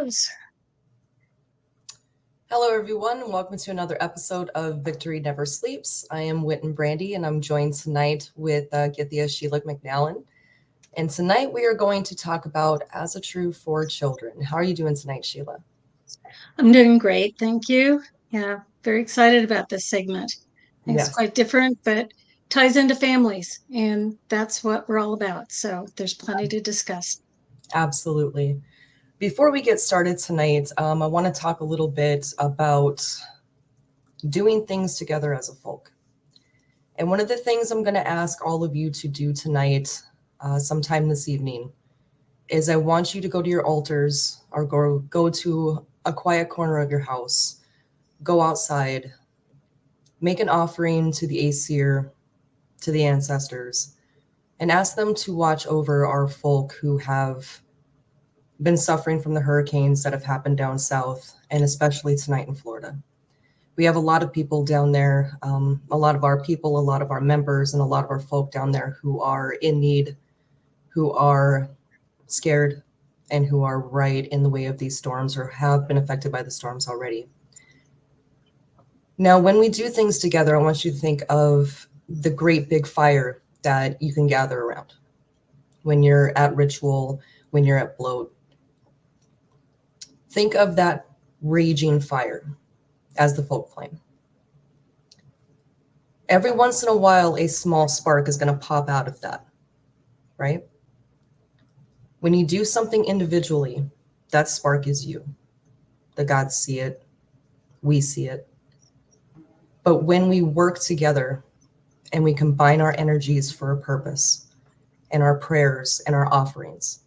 goes. Hello, everyone, and welcome to another episode of Victory Never Sleeps. I am Witan Brandy, and I'm joined tonight with Gyðja Sheila McNallen. And tonight we are going to talk about Ásatrú for children. How are you doing tonight, Sheila? I'm doing great, thank you. Yeah, very excited about this segment. It's quite different, but ties into families, and that's what we're all about. So there's plenty to discuss. Absolutely. Before we get started tonight, I want to talk a little bit about doing things together as a folk. And one of the things I'm going to ask all of you to do tonight, sometime this evening, is I want you to go to your altars or go to a quiet corner of your house, go outside, make an offering to the Aesir, to the ancestors, and ask them to watch over our folk who have been suffering from the hurricanes that have happened down south, and especially tonight in Florida. We have a lot of people down there, a lot of our people, a lot of our members, and a lot of our folk down there who are in need, who are scared, and who are right in the way of these storms or have been affected by the storms already. Now, when we do things together, I want you to think of the great big fire that you can gather around when you're at ritual, when you're at bloat. Think of that raging fire as the folk flame. Every once in a while, a small spark is going to pop out of that, right? When you do something individually, that spark is you. The gods see it, we see it. But when we work together and we combine our energies for a purpose and our prayers and our offerings,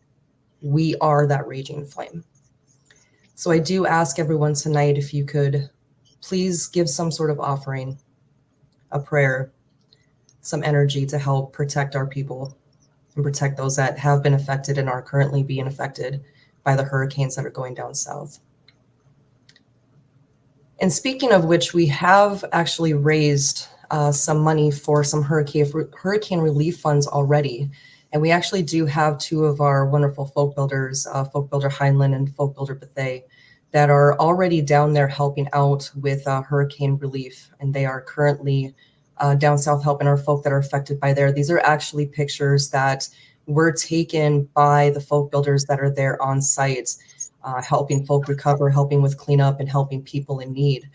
we are that raging flame. So I do ask everyone tonight if you could please give some sort of offering, a prayer, some energy to help protect our people and protect those that have been affected and are currently being affected by the hurricanes that are going down south. And speaking of which, we have actually raised some money for some hurricane relief funds already. And we actually do have two of our wonderful folk builders, folk builder Heinlein and folk builder Bethay, that are already down there helping out with hurricane relief. And they are currently down south helping our folk that are affected by there. These are actually pictures that were taken by the folk builders that are there on site, helping folk recover, helping with cleanup, and helping people in need.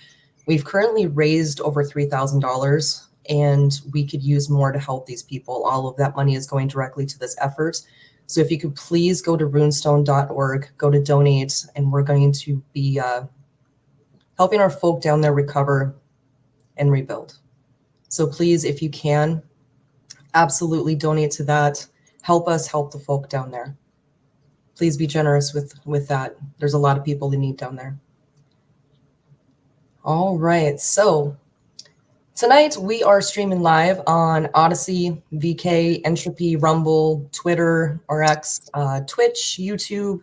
We've currently raised over $3,000, and we could use more to help these people. All of that money is going directly to this effort. So if you could please go to runestone.org, go to donate, and we're going to be helping our folk down there recover and rebuild. So please, if you can, absolutely donate to that. Help us help the folk down there. Please be generous with that. There's a lot of people in need down there. All right, so tonight we are streaming live on Odyssey, VK, Entropy, Rumble, Twitter, or X, Twitch, YouTube.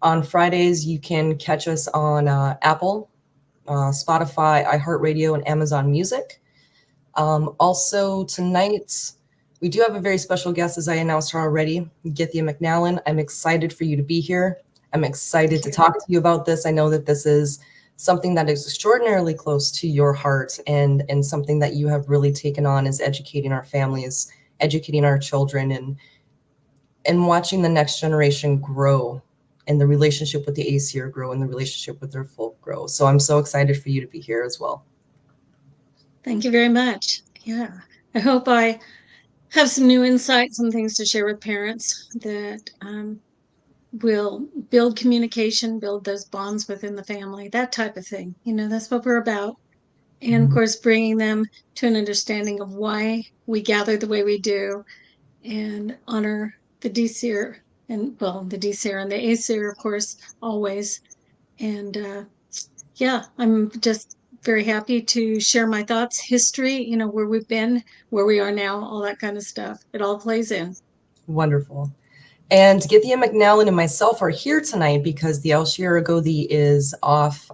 On Fridays, you can catch us on Apple, Spotify, iHeartRadio, and Amazon Music. Also tonight, we do have a very special guest, as I announced her already, Gyðja McNallen. I'm excited for you to be here. I'm excited to talk to you about this. I know that this is something that is extraordinarily close to your heart, and something that you have really taken on is educating our families, educating our children, and watching the next generation grow, and the relationship with the Aesir grow, and the relationship with their folk grow. So I'm so excited for you to be here as well. Thank you very much. Yeah, I hope I have some new insights and things to share with parents that will build communication, build those bonds within the family, that type of thing. You know, that's what we're about. And of course, bringing them to an understanding of why we gather the way we do and honor the Aesir, and well, the Aesir and the Aesir, of course, always. And yeah, I'm just very happy to share my thoughts, history, you know, where we've been, where we are now, all that kind of stuff. It all plays in. Wonderful. And Gyðja McNallen and myself are here tonight because the Alsherjargoði is off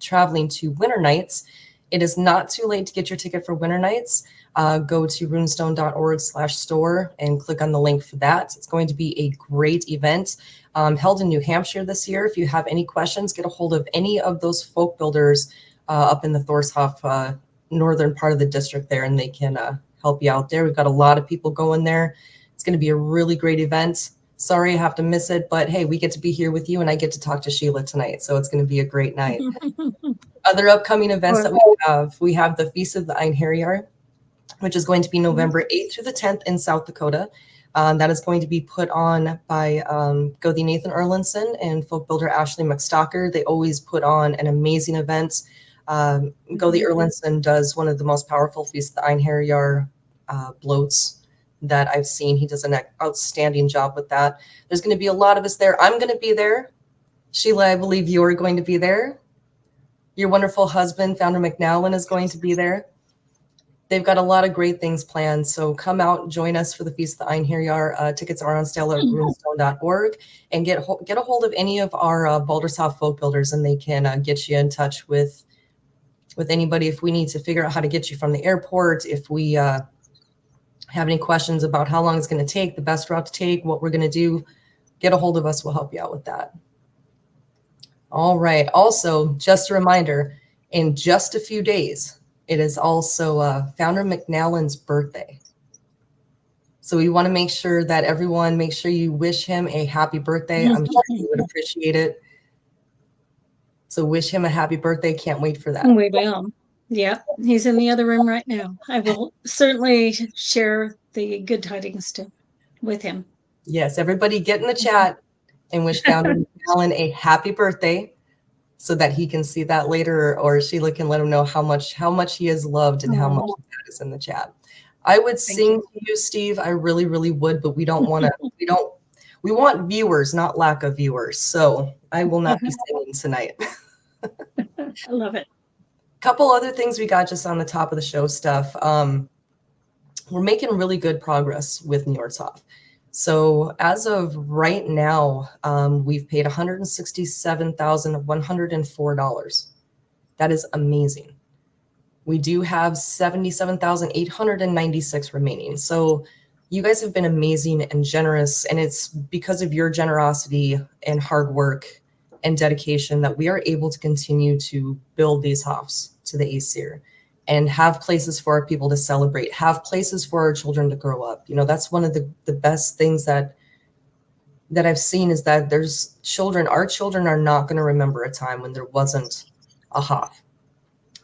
traveling to Winter Nights It is not too late to get your ticket for Winter Nights. Go to runestone.org/store and click on the link for that. It's going to be a great event held in New Hampshire this year. If you have any questions, get a hold of any of those folk builders up in the Thorshof northern part of the district there, and they can help you out there. We've got a lot of people going there. It's going to be a really great event. Sorry I have to miss it, but hey, we get to be here with you, and I get to talk to Sheila tonight, so it's going to be a great night. Other upcoming events that we have the Feast of the Einherjar, which is going to be November 8th through the 10th in South Dakota. That is going to be put on by Godi Nathan Erlinson and folk builder Ashley McStalker. They always put on an amazing event. Godi Erlinson does one of the most powerful Feast of the Einherjar bloats that I've seen. He does an outstanding job with that. There's going to be a lot of us there. I'm going to be there. Sheila, I believe you're going to be there. Your wonderful husband, Founder McNallen, is going to be there. They've got a lot of great things planned. So come out, join us for the Feast of the Einherjar. Tickets are on sale at runestone.org, and get a hold of any of our Baldershof folk builders, and they can get you in touch with anybody if we need to figure out how to get you from the airport. If we have any questions about how long it's going to take, the best route to take, what we're going to do, get a hold of us. We'll help you out with that. All right. Also, just a reminder, in just a few days, it is also Founder McNallen's birthday. So we want to make sure that everyone, make sure you wish him a happy birthday. I'm sure he would appreciate it. So wish him a happy birthday. Can't wait for that. We will. Yeah, he's in the other room right now. I will certainly share the good tidings with him. Yes, everybody get in the chat and wish Founder McNallen a happy birthday so that he can see that later, or Sheila can let him know how much he is loved and how much that is in the chat. I would sing to you, Steve. I really, really would, but we don't want to. We want viewers, not lack of viewers. So I will not be singing tonight. I love it. Couple other things we got just on the top of the show stuff. We're making really good progress with New York's Hof. So as of right now, we've paid $167,104. That is amazing. We do have $77,896 remaining. So you guys have been amazing and generous, and it's because of your generosity and hard work and dedication that we are able to continue to build these hofs to the Aesir and have places for our people to celebrate, have places for our children to grow up. You know, that's one of the best things that I've seen is that there's children, our children are not going to remember a time when there wasn't a hof.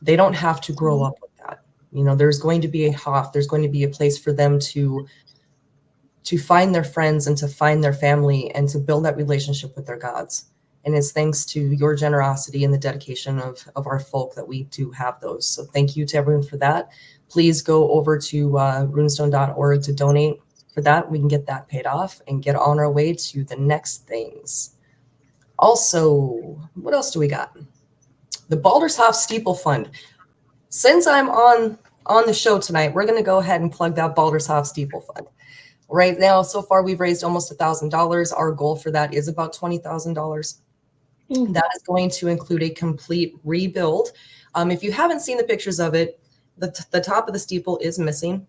They don't have to grow up with that. You know, there's going to be a hof, there's going to be a place for them to find their friends and to find their family and to build that relationship with their gods. And it's thanks to your generosity and the dedication of our folk that we do have those. So thank you to everyone for that. Please go over to runestone.org to donate for that. We can get that paid off and get on our way to the next things. Also, what else do we got? The Baldershof Steeple Fund. Since I'm on the show tonight, we're going to go ahead and plug that Baldershof Steeple Fund. Right now, so far, we've raised almost $1,000. Our goal for that is about $20,000. That is going to include a complete rebuild. If you haven't seen the pictures of it, the top of the steeple is missing.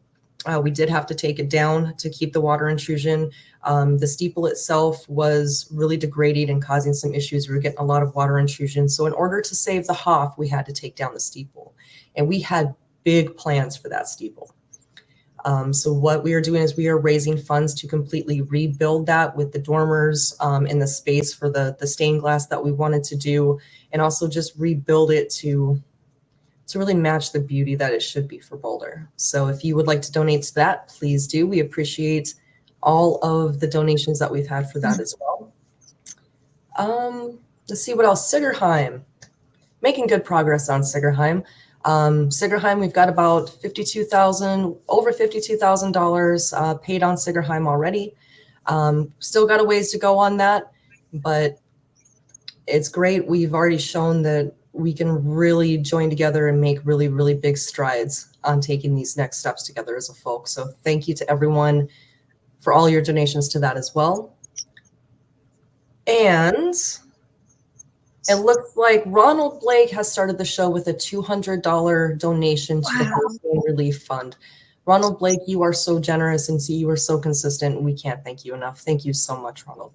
We did have to take it down to keep the water intrusion. The steeple itself was really degrading and causing some issues. We were getting a lot of water intrusion. So in order to save the hof, we had to take down the steeple. And we had big plans for that steeple. So what we are doing is we are raising funds to completely rebuild that with the dormers and the space for the stained glass that we wanted to do, and also just rebuild it to really match the beauty that it should be for Boulder. So if you would like to donate to that, please do. We appreciate all of the donations that we've had for that as well. Let's see what else. Sigerheim, making good progress on Sigerheim. Sigerheim, we've got about over $52,000 paid on Sigerheim already. Still got a ways to go on that, but it's great. We've already shown that we can really join together and make really, really big strides on taking these next steps together as a folk. So thank you to everyone for all your donations to that as well. And It looks like Ronald Blake has started the show with a $200 donation to the Wow. Hurricane Relief Fund. Ronald Blake, you are so generous and you are so consistent. We can't thank you enough. Thank you so much, Ronald.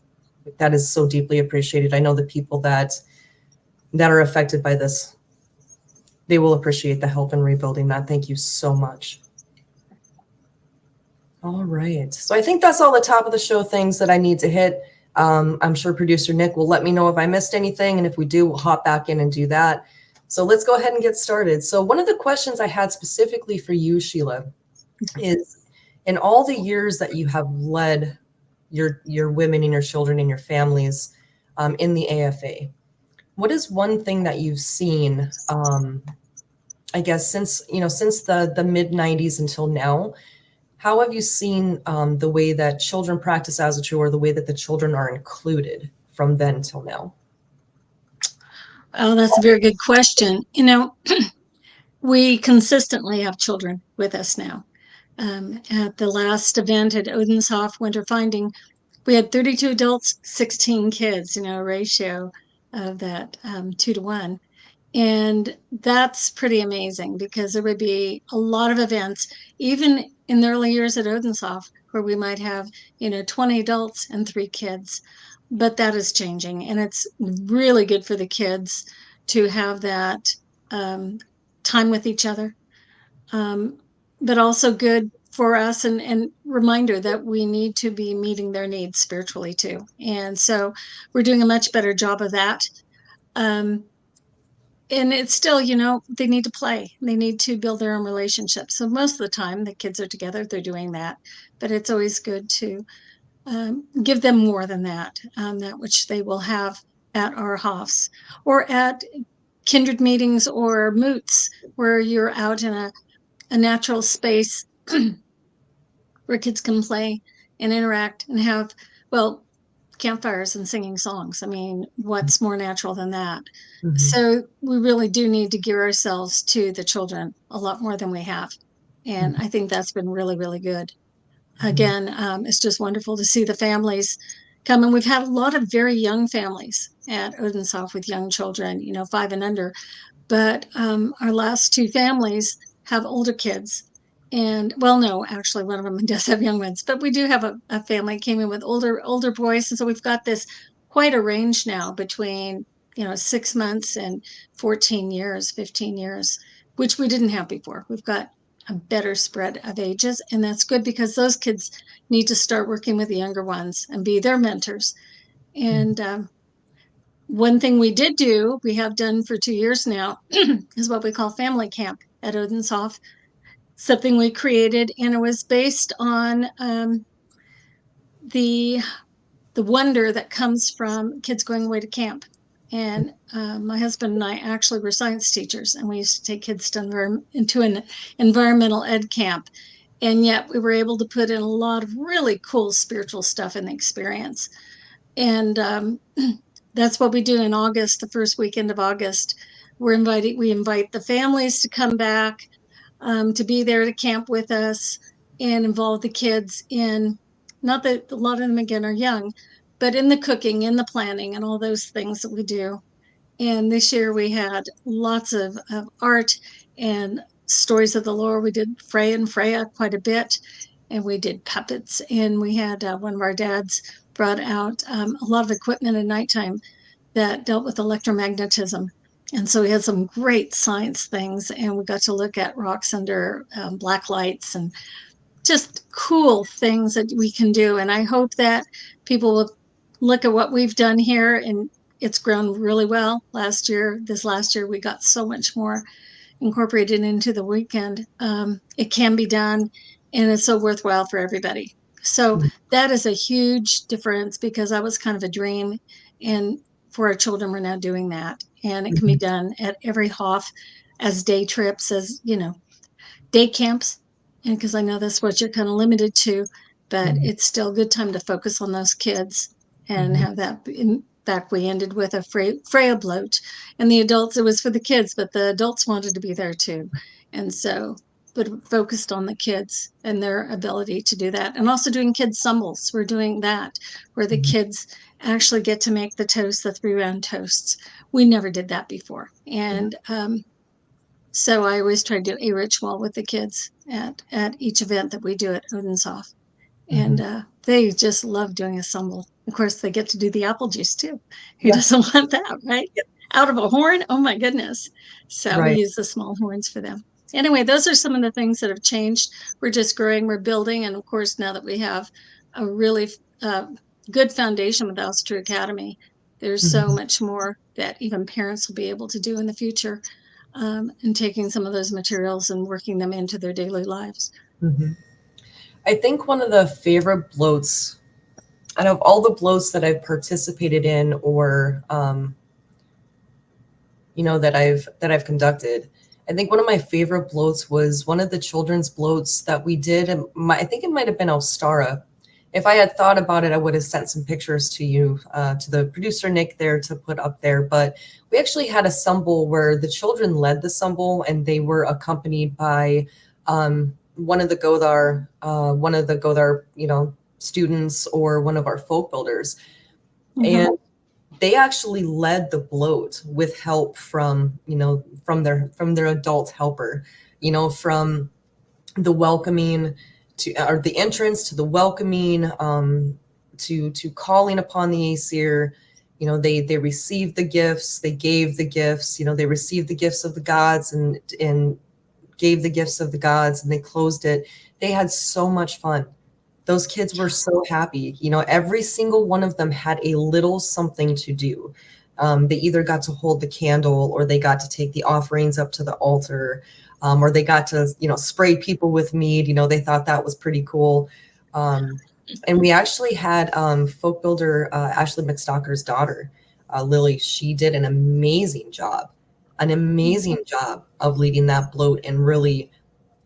That is so deeply appreciated. I know the people that are affected by this, they will appreciate the help in rebuilding that. Thank you so much. All right. So I think that's all the top of the show things that I need to hit. I'm sure producer Nick will let me know if I missed anything. And if we do, we'll hop back in and do that. So let's go ahead and get started. So one of the questions I had specifically for you, Sheila, is in all the years that you have led your women and your children and your families in the AFA, what is one thing that you've seen, I guess, since the mid 90s until now? How have you seen the way that children practice Asatru, or the way that the children are included from then till now? Oh, that's a very good question. We consistently have children with us now. At the last event at Odenshoff Winter Finding, we had 32 adults, 16 kids, a ratio of that 2-to-1. And that's pretty amazing, because there would be a lot of events, even in the early years at Odenshoff, where we might have, 20 adults and 3 kids. But that is changing, and it's really good for the kids to have that time with each other, but also good for us, and reminder that we need to be meeting their needs spiritually too. And so we're doing a much better job of that. And it's still, they need to play. They need to build their own relationships. So most of the time the kids are together, they're doing that. But it's always good to give them more than that, that which they will have at our Hoffs or at kindred meetings or moots, where you're out in a natural space where kids can play and interact and have, campfires and singing songs. I mean, what's more natural than that? Mm-hmm. So we really do need to gear ourselves to the children a lot more than we have. And I think that's been really, really good. Again, it's just wonderful to see the families come. And we've had a lot of very young families at Odenshoff with young children, 5 and under. But our last 2 families have older kids. And no, actually one of them does have young ones, but we do have a family came in with older boys. And so we've got this quite a range now between, 6 months and 14 years, 15 years, which we didn't have before. We've got a better spread of ages. And that's good, because those kids need to start working with the younger ones and be their mentors. And one thing we have done for 2 years now, is what we call family camp at Odenshoff. Something we created, and it was based on the wonder that comes from kids going away to camp. And my husband and I actually were science teachers, and we used to take kids into an environmental ed camp. And yet we were able to put in a lot of really cool spiritual stuff in the experience. And that's what we do in August, the first weekend of August. We invite the families to come back, to be there to camp with us and involve the kids in, not that a lot of them again are young, but in the cooking, in the planning, and all those things that we do. And this year we had lots of art and stories of the lore. We did Freya and Freya quite a bit, and we did puppets. And we had one of our dads brought out a lot of equipment at nighttime that dealt with electromagnetism. And so we had some great science things, and we got to look at rocks under black lights and just cool things that we can do. And I hope that people will look at what we've done here, and it's grown really well. This last year, we got so much more incorporated into the weekend. It can be done, and it's so worthwhile for everybody. So that is a huge difference, because that was kind of a dream. And for our children, we're now doing that. And it can be done at every Hoff as day trips, as, day camps. And because I know that's what you're kind of limited to, but it's still a good time to focus on those kids and have that. In fact, we ended with a Freya bloat, and the adults, it was for the kids, but the adults wanted to be there too. And so, but focused on the kids and their ability to do that. And also doing kids sumbles. We're doing that, where the kids actually get to make the toast, the 3-round toasts. We never did that before. And so I always try to do a ritual with the kids at each event that we do at Odenshoff. And they just love doing a stumble. Of course, they get to do the apple juice too. Who doesn't want that, right? Out of a horn? Oh my goodness. So we use the small horns for them. Anyway, those are some of the things that have changed. We're just growing, we're building. And of course, now that we have a really good foundation with Ásatrú Academy, there's so much more that even parents will be able to do in the future, and taking some of those materials and working them into their daily lives. I think one of the favorite bloats out of all the bloats that I've participated in, or that I've conducted, I think one of my favorite bloats was one of the children's bloats that we did. I think it might have been Ostara. If I had thought about it, I would have sent some pictures to you, to the producer Nick there, to put up there. But we actually had a stumble where the children led the stumble, and they were accompanied by one of the Godar, students, or one of our folk builders. And they actually led the bloat with help from their adult helper, from the welcoming or the entrance to the welcoming, to calling upon the Aesir. They received the gifts, they gave the gifts, they received the gifts of the gods and gave the gifts of the gods, and they closed it. They had so much fun. Those kids were so happy. Every single one of them had a little something to do. They either got to hold the candle, or they got to take the offerings up to the altar, or they got to, spray people with mead. They thought that was pretty cool. And we actually had folk builder Ashley McStalker's daughter, Lily. She did an amazing job of leading that bloat and really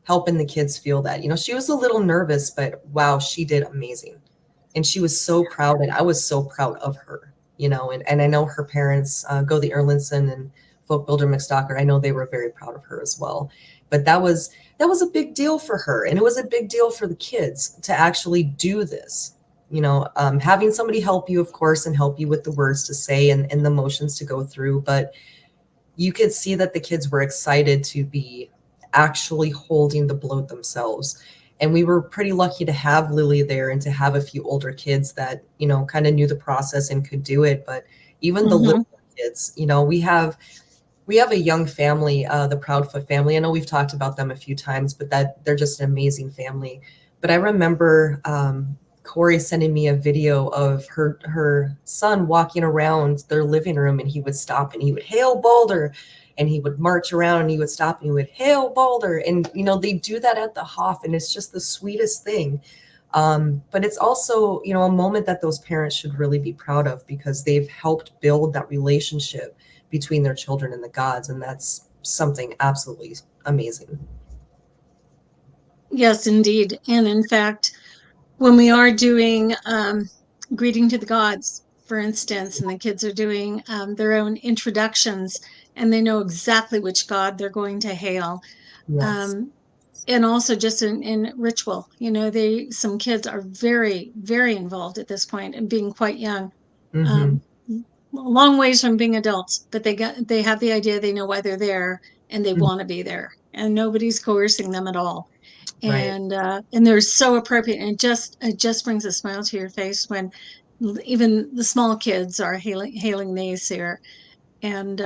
helping the kids feel that. She was a little nervous, but wow, she did amazing. And she was so proud, and I was so proud of her, and I know her parents, Gyðja Erlinson and folk builder McStalker, I know they were very proud of her as well. But that was a big deal for her, and it was a big deal for the kids to actually do this. Having somebody help you, of course, and help you with the words to say and the motions to go through. But you could see that the kids were excited to be actually holding the bloat themselves. And we were pretty lucky to have Lily there and to have a few older kids that, kind of knew the process and could do it. But even the little kids, we have a young family, the Proudfoot family. I know we've talked about them a few times, but that they're just an amazing family. But I remember Corey sending me a video of her son walking around their living room, and he would stop and he would hail Balder, and he would march around and he would stop and he would hail Balder. And, they do that at the Hoff, and it's just the sweetest thing. But it's also, a moment that those parents should really be proud of, because they've helped build that relationship between their children and the gods. And that's something absolutely amazing. Yes, indeed. And in fact, when we are doing greeting to the gods, for instance, and the kids are doing their own introductions, and they know exactly which god they're going to hail. Yes. And also just in ritual, some kids are very, very involved at this point and being quite young. Long ways from being adults, but they have the idea, they know why they're there, and they want to be there, and nobody's coercing them at all. And they're so appropriate, and it just brings a smile to your face when even the small kids are hailing the Aesir. And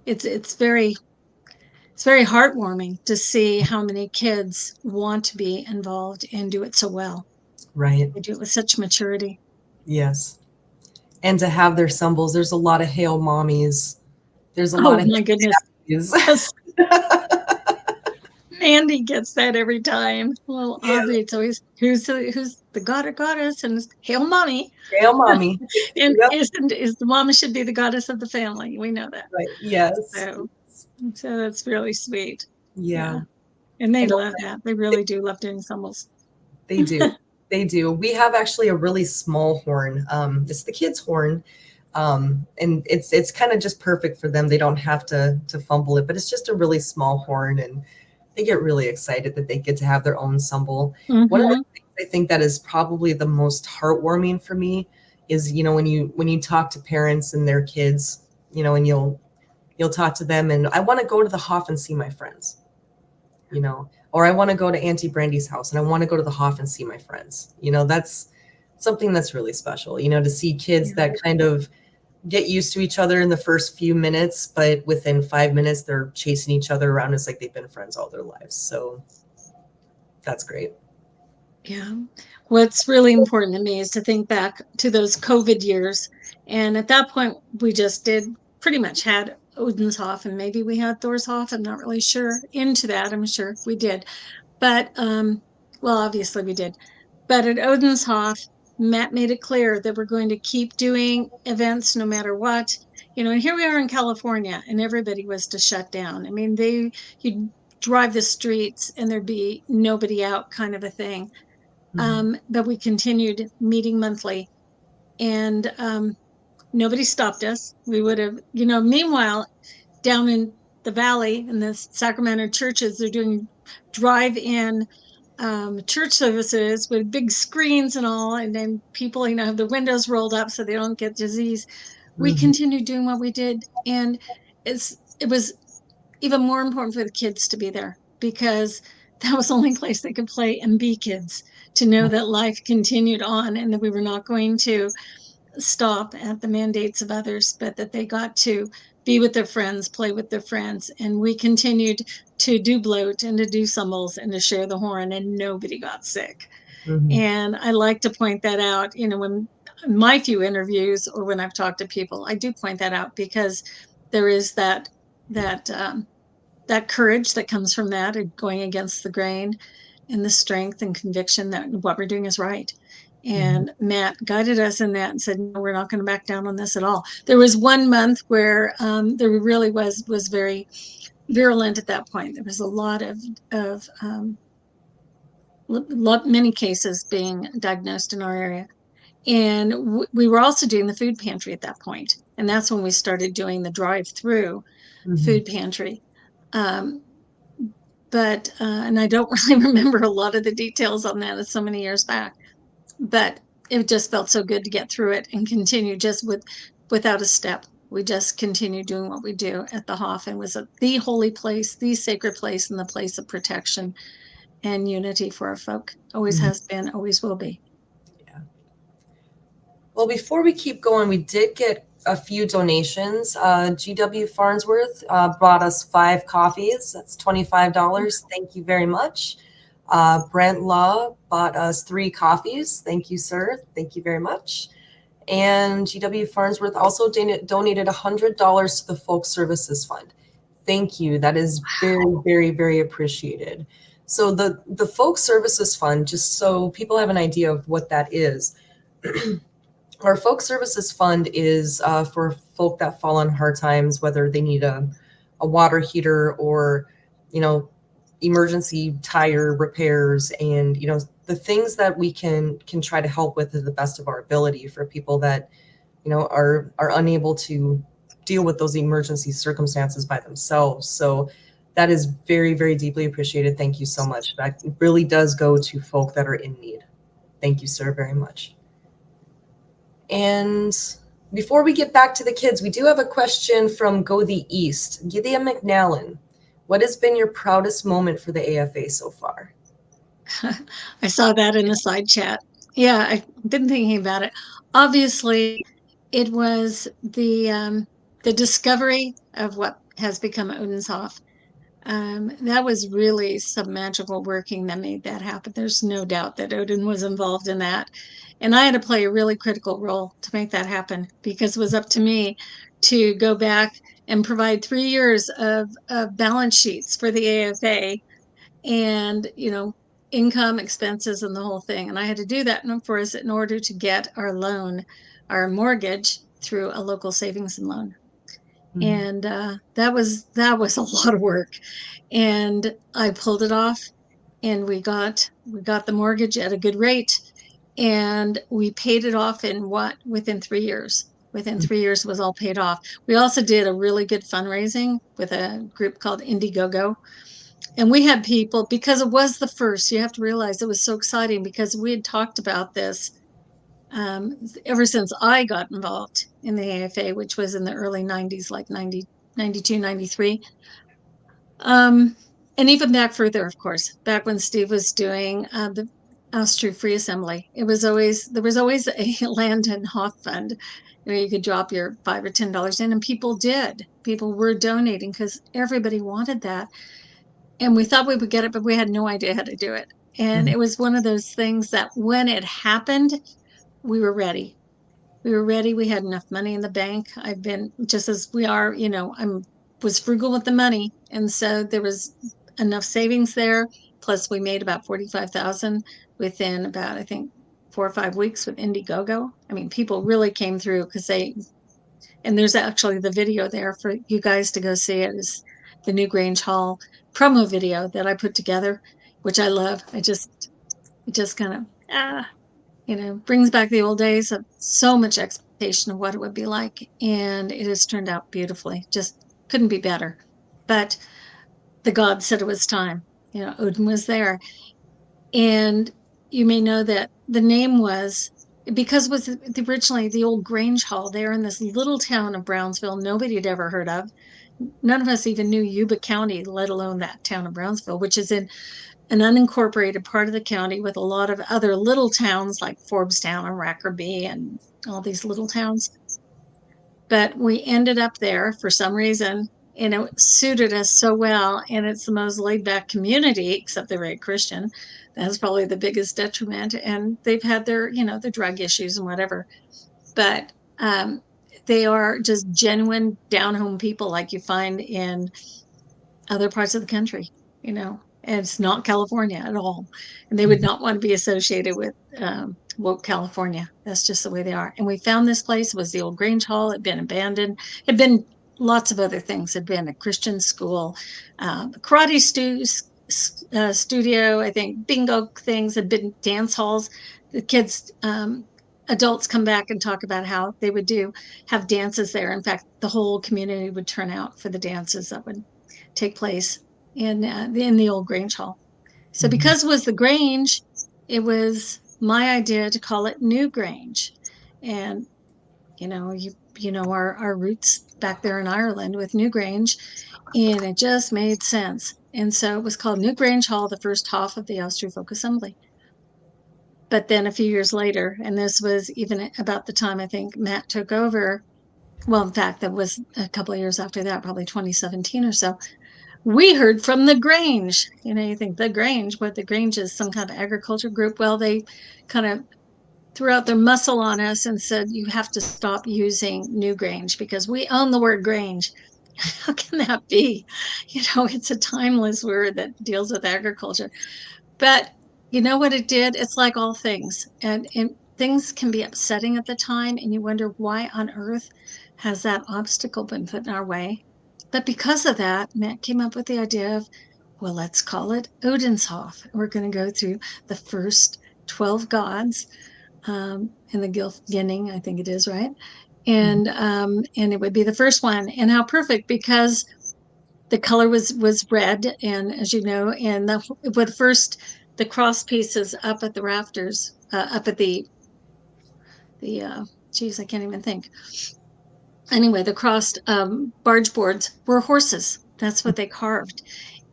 it's very heartwarming to see how many kids want to be involved and do it so well. Right. They do it with such maturity. Yes. And to have their symbols, there's a lot of hail mommies. There's a lot of my goodness. Yes. Andy gets that every time. Well, Aubrey, it's always who's the god or goddess, and hail mommy. Hail mommy. And is the mama should be the goddess of the family. We know that. Right. Yes. So that's really sweet. Yeah. And they love that. They really do love doing symbols. They do. They do. We have actually a really small horn. It's the kids' horn. And it's kind of just perfect for them. They don't have to fumble it, but it's just a really small horn, and they get really excited that they get to have their own symbol. One of the things I think that is probably the most heartwarming for me is, when you talk to parents and their kids, and you'll talk to them and I want to go to the Hof and see my friends, or I want to go to Auntie Brandy's house and I want to go to the Hof and see my friends. That's something that's really special, to see kids that kind of get used to each other in the first few minutes, but within 5 minutes, they're chasing each other around. It's like they've been friends all their lives. So that's great. Yeah. What's really important to me is to think back to those COVID years. And at that point, we just did pretty much had Odenshof and maybe we had Thorshof. I'm not really sure into that. I'm sure we did. But, well, obviously we did. But at Odenshof, Matt made it clear that we're going to keep doing events no matter what. And here we are in California and everybody was to shut down. I mean, you'd drive the streets and there'd be nobody out kind of a thing. But we continued meeting monthly and nobody stopped us. We would have, meanwhile, down in the valley in the Sacramento churches, they're doing drive-in church services with big screens and all, and then people, have the windows rolled up so they don't get disease. We continued doing what we did, and it was even more important for the kids to be there because that was the only place they could play and be kids, to know that life continued on and that we were not going to stop at the mandates of others, but that they got to be with their friends, play with their friends. And we continued to do bloat and to do symbols and to share the horn, and nobody got sick. And I like to point that out, when my few interviews or when I've talked to people, I do point that out because there is that that courage that comes from that and going against the grain, and the strength and conviction that what we're doing is right. And Matt guided us in that and said, no, we're not going to back down on this at all. There was 1 month where there really was very virulent at that point. There was a lot of many cases being diagnosed in our area. And we were also doing the food pantry at that point. And that's when we started doing the drive-through food pantry. But and I don't really remember a lot of the details on that. It's so many years back, but it just felt so good to get through it and continue just without a step. We just continued doing what we do at the Hof, and was the holy place, the sacred place, and the place of protection and unity for our folk. Always has been, always will be. Yeah. Well, before we keep going, we did get a few donations. GW Farnsworth brought us 5 coffees. That's $25. Thank you very much. Brent Law bought us 3 coffees. Thank you, sir. Thank you very much. And GW Farnsworth also donated $100 to the Folk Services Fund. Thank you. That is very, very, very appreciated. So the Folk Services Fund, just so people have an idea of what that is, our Folk Services Fund is for folk that fall on hard times, whether they need a water heater or, emergency tire repairs, and, the things that we can try to help with to the best of our ability for people that, are unable to deal with those emergency circumstances by themselves. So that is very, very deeply appreciated. Thank you so much. That really does go to folk that are in need. Thank you, sir, very much. And before we get back to the kids, we do have a question from Go the East. Gyðja McNallen, what has been your proudest moment for the AFA so far? I saw that in the side chat. Yeah, I've been thinking about it. Obviously, it was the discovery of what has become Odenshof. That was really some magical working that made that happen. There's no doubt that Odin was involved in that. And I had to play a really critical role to make that happen, because it was up to me to go back and provide 3 years of balance sheets for the AFA and, income, expenses, and the whole thing. And I had to do that for us in order to get our loan, our mortgage, through a local savings and loan. And that was a lot of work. And I pulled it off, and we got the mortgage at a good rate, and we paid it off within 3 years. Within 3 years, it was all paid off. We also did a really good fundraising with a group called Indiegogo, And we had people, because it was the first, you have to realize it was so exciting because we had talked about this ever since I got involved in the AFA, which was in the early 90s, like 90, 92, 93. And even back further, of course, back when Steve was doing the Ásatrú Free Assembly, there was always a land and Hoff fund where you could drop your $5 or $10 in, and people did. People were donating because everybody wanted that, and we thought we would get it, but we had no idea how to do it. And it was one of those things that when it happened, we were ready. We were ready. We had enough money in the bank. I've been just as we are, was frugal with the money. And so there was enough savings there. Plus we made about 45,000 within about, I think, 4 or 5 weeks with Indiegogo. I mean, people really came through because and there's actually the video there for you guys to go see. It is the New Grange Hall promo video that I put together, which I love. It just kind of, brings back the old days of so much expectation of what it would be like. And it has turned out beautifully. Just couldn't be better. But the gods said it was time. Odin was there. And you may know that the name was because it was originally the old Grange Hall there in this little town of Brownsville, nobody had ever heard of. None of us even knew Yuba County, let alone that town of Brownsville, which is in an unincorporated part of the county with a lot of other little towns like Forbstown and Rackerby and all these little towns. But we ended up there for some reason, and it suited us so well. And it's the most laid back community, except they're very Christian. That's probably the biggest detriment. And they've had their drug issues and whatever. But they are just genuine down home people like you find in other parts of the country, and it's not California at all. And they would not want to be associated with woke California. That's just the way they are. And we found this place. It was the old Grange Hall. It had been abandoned. It had been lots of other things. It had been a Christian school, karate studio, I think, bingo things, had been dance halls. The kids, adults come back and talk about how they would have dances there. In fact, the whole community would turn out for the dances that would take place in the old Grange Hall. So because it was the Grange, it was my idea to call it New Grange. And our roots back there in Ireland with New Grange, and it just made sense. And so it was called New Grange Hall, the first half of the Ásatrú Folk Assembly. But then a few years later, and this was even about the time I think Matt took over. Well, in fact, that was a couple of years after that, probably 2017 or so. We heard from the Grange. You think the Grange, but the Grange is some kind of agriculture group. Well, they kind of threw out their muscle on us and said, you have to stop using New Grange because we own the word Grange. How can that be? It's a timeless word that deals with agriculture. But you know what it did? It's like all things. And things can be upsetting at the time, and you wonder why on earth has that obstacle been put in our way. But because of that, Matt came up with the idea of, well, let's call it Odinshof. We're going to go through the first 12 gods in the Gilfginning, I think it is, right? And it would be the first one. And how perfect, because the color was red, and as you know, and the cross pieces up at the rafters, up at the geez, I can't even think. Anyway, the crossed barge boards were horses. That's what they carved.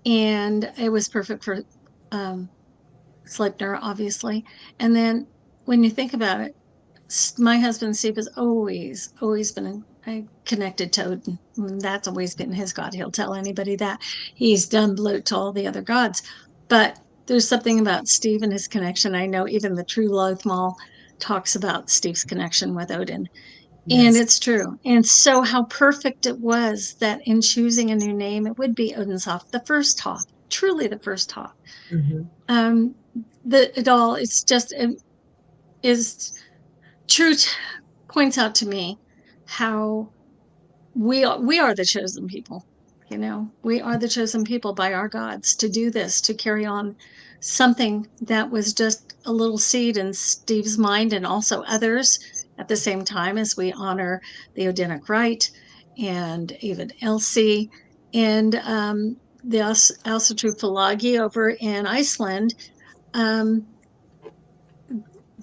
And it was perfect for Sleipnir, obviously. And then when you think about it, my husband Steve has always been connected to Odin. That's always been his god. He'll tell anybody that. He's done bloat to all the other gods. But there's something about Steve and his connection. I know even the True Lothmal talks about Steve's connection with Odin. Yes. And it's true. And so how perfect it was that in choosing a new name, it would be Odinshof, the first Hoth, truly the first Hoth. It's just, it is truth points out to me how we are the chosen people. We are the chosen people by our gods to do this, to carry on something that was just a little seed in Steve's mind and also others, at the same time as we honor the Odinic rite and even Elsie. And the Ásatrú Academy over in Iceland,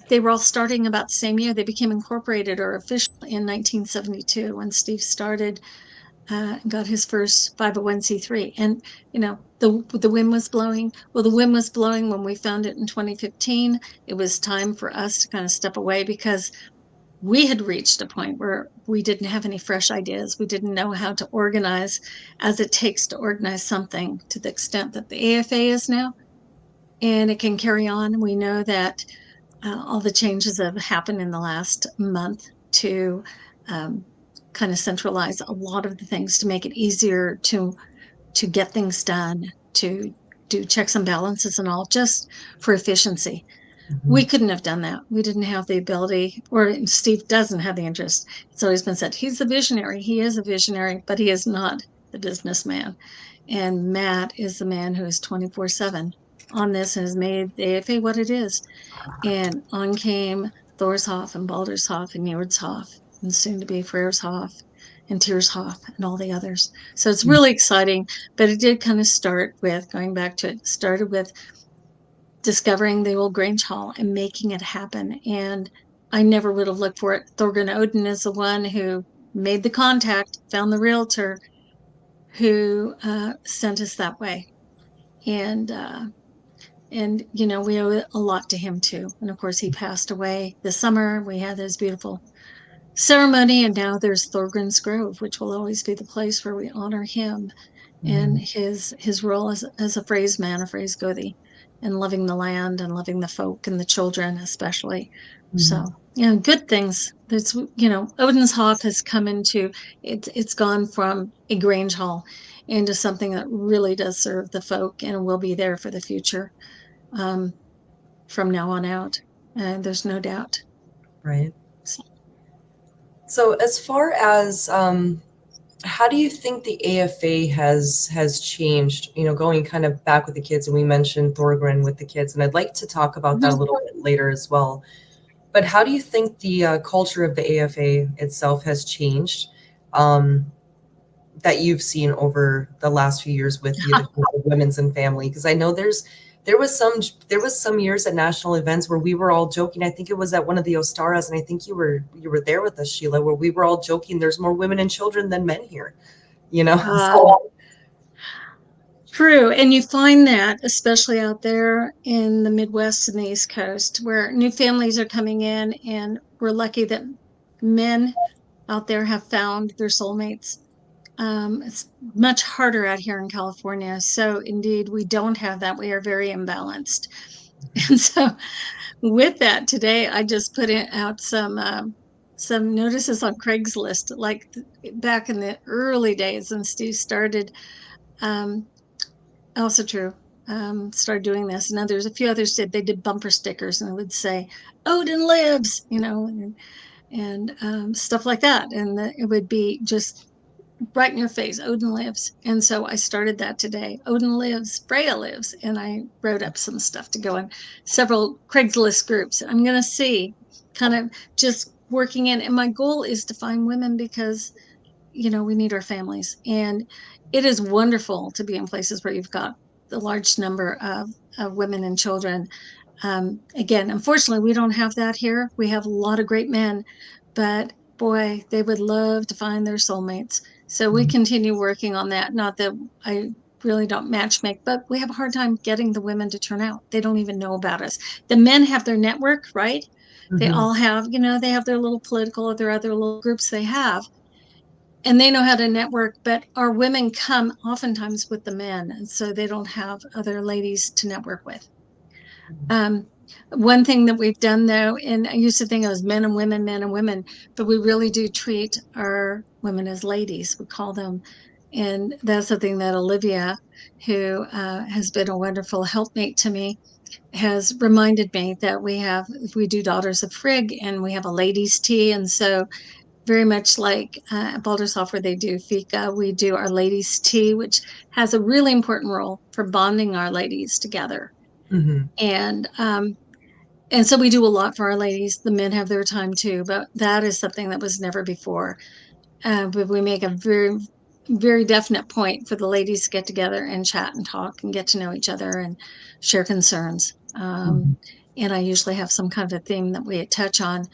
they were all starting about the same year. They became incorporated or official in 1972 when Steve started, got his first 501c3. And, the wind was blowing. Well, the wind was blowing when we found it in 2015. It was time for us to kind of step away because we had reached a point where we didn't have any fresh ideas. We didn't know how to organize as it takes to organize something to the extent that the AFA is now. And it can carry on. We know that all the changes have happened in the last month to kind of centralize a lot of the things to make it easier to get things done, to do checks and balances and all, just for efficiency. We couldn't have done that. We didn't have the ability, or Steve doesn't have the interest. It's always been said he's the visionary. He is a visionary, but he is not the businessman. And Matt is the man who is 24/7 on this and has made the AFA what it is. And on came Thorshof and Baldershof and Njordshof and soon to be Frereshof and Tiershof and all the others. So it's really exciting, but it did kind of start with, going back to it, started with discovering the old Grange Hall and making it happen. And I never would have looked for it. Thorgrim Odin is the one who made the contact, found the realtor who sent us that way. And we owe a lot to him too. And of course, he passed away this summer. We had this beautiful ceremony, and now there's Thorgrim's Grove, which will always be the place where we honor him and his role as a phrase man, a phrase Gyðja, and loving the land and loving the folk and the children especially. So good things. That's Odin's Hof has come into it's gone from a Grange Hall into something that really does serve the folk and will be there for the future, from now on out. There's no doubt. Right. So as far as how do you think the AFA has changed? Going kind of back with the kids, and we mentioned Thorgrim with the kids, and I'd like to talk about that a little bit later as well. But how do you think the culture of the AFA itself has changed, that you've seen over the last few years with the Women's and Family? Because I know there was some years at national events where we were all joking. I think it was at one of the Ostaras, and I think you were there with us, Sheila, where we were all joking. There's more women and children than men here, True. And you find that especially out there in the Midwest and the East Coast, where new families are coming in, and we're lucky that men out there have found their soulmates. It's much harder out here in California. So indeed, we don't have that. We are very imbalanced. And so with that, today I just put out some notices on Craigslist, like back in the early days when Steve started. Alsherjargoði started doing this, and there's a few others did. They did bumper stickers, and it would say "Odin lives," and stuff like that, and it would be just right in your face, Odin lives. And so I started that today. Odin lives, Freya lives, and I wrote up some stuff to go in several Craigslist groups. I'm going to see, kind of just working in, and my goal is to find women because we need our families, and it is wonderful to be in places where you've got the large number of women and children. Again, unfortunately, we don't have that here. We have a lot of great men, but boy, they would love to find their soulmates. So we continue working on that. Not that I really don't matchmake, but we have a hard time getting the women to turn out. They don't even know about us. The men have their network, right? They all have, they have their little political or their other little groups they have, and they know how to network, but our women come oftentimes with the men, and so they don't have other ladies to network with. One thing that we've done though, and I used to think it was men and women, but we really do treat our women as ladies. We call them, and that's the thing that Olivia, who has been a wonderful helpmate to me, has reminded me that we do Daughters of Frigg, and we have a ladies' tea, and so very much like Baldershof, where they do fika, we do our ladies' tea, which has a really important role for bonding our ladies together. And so we do a lot for our ladies. The men have their time too, but that is something that was never before. But we make a very very definite point for the ladies to get together and chat and talk and get to know each other and share concerns. Mhm. And I usually have some kind of a theme that we touch on.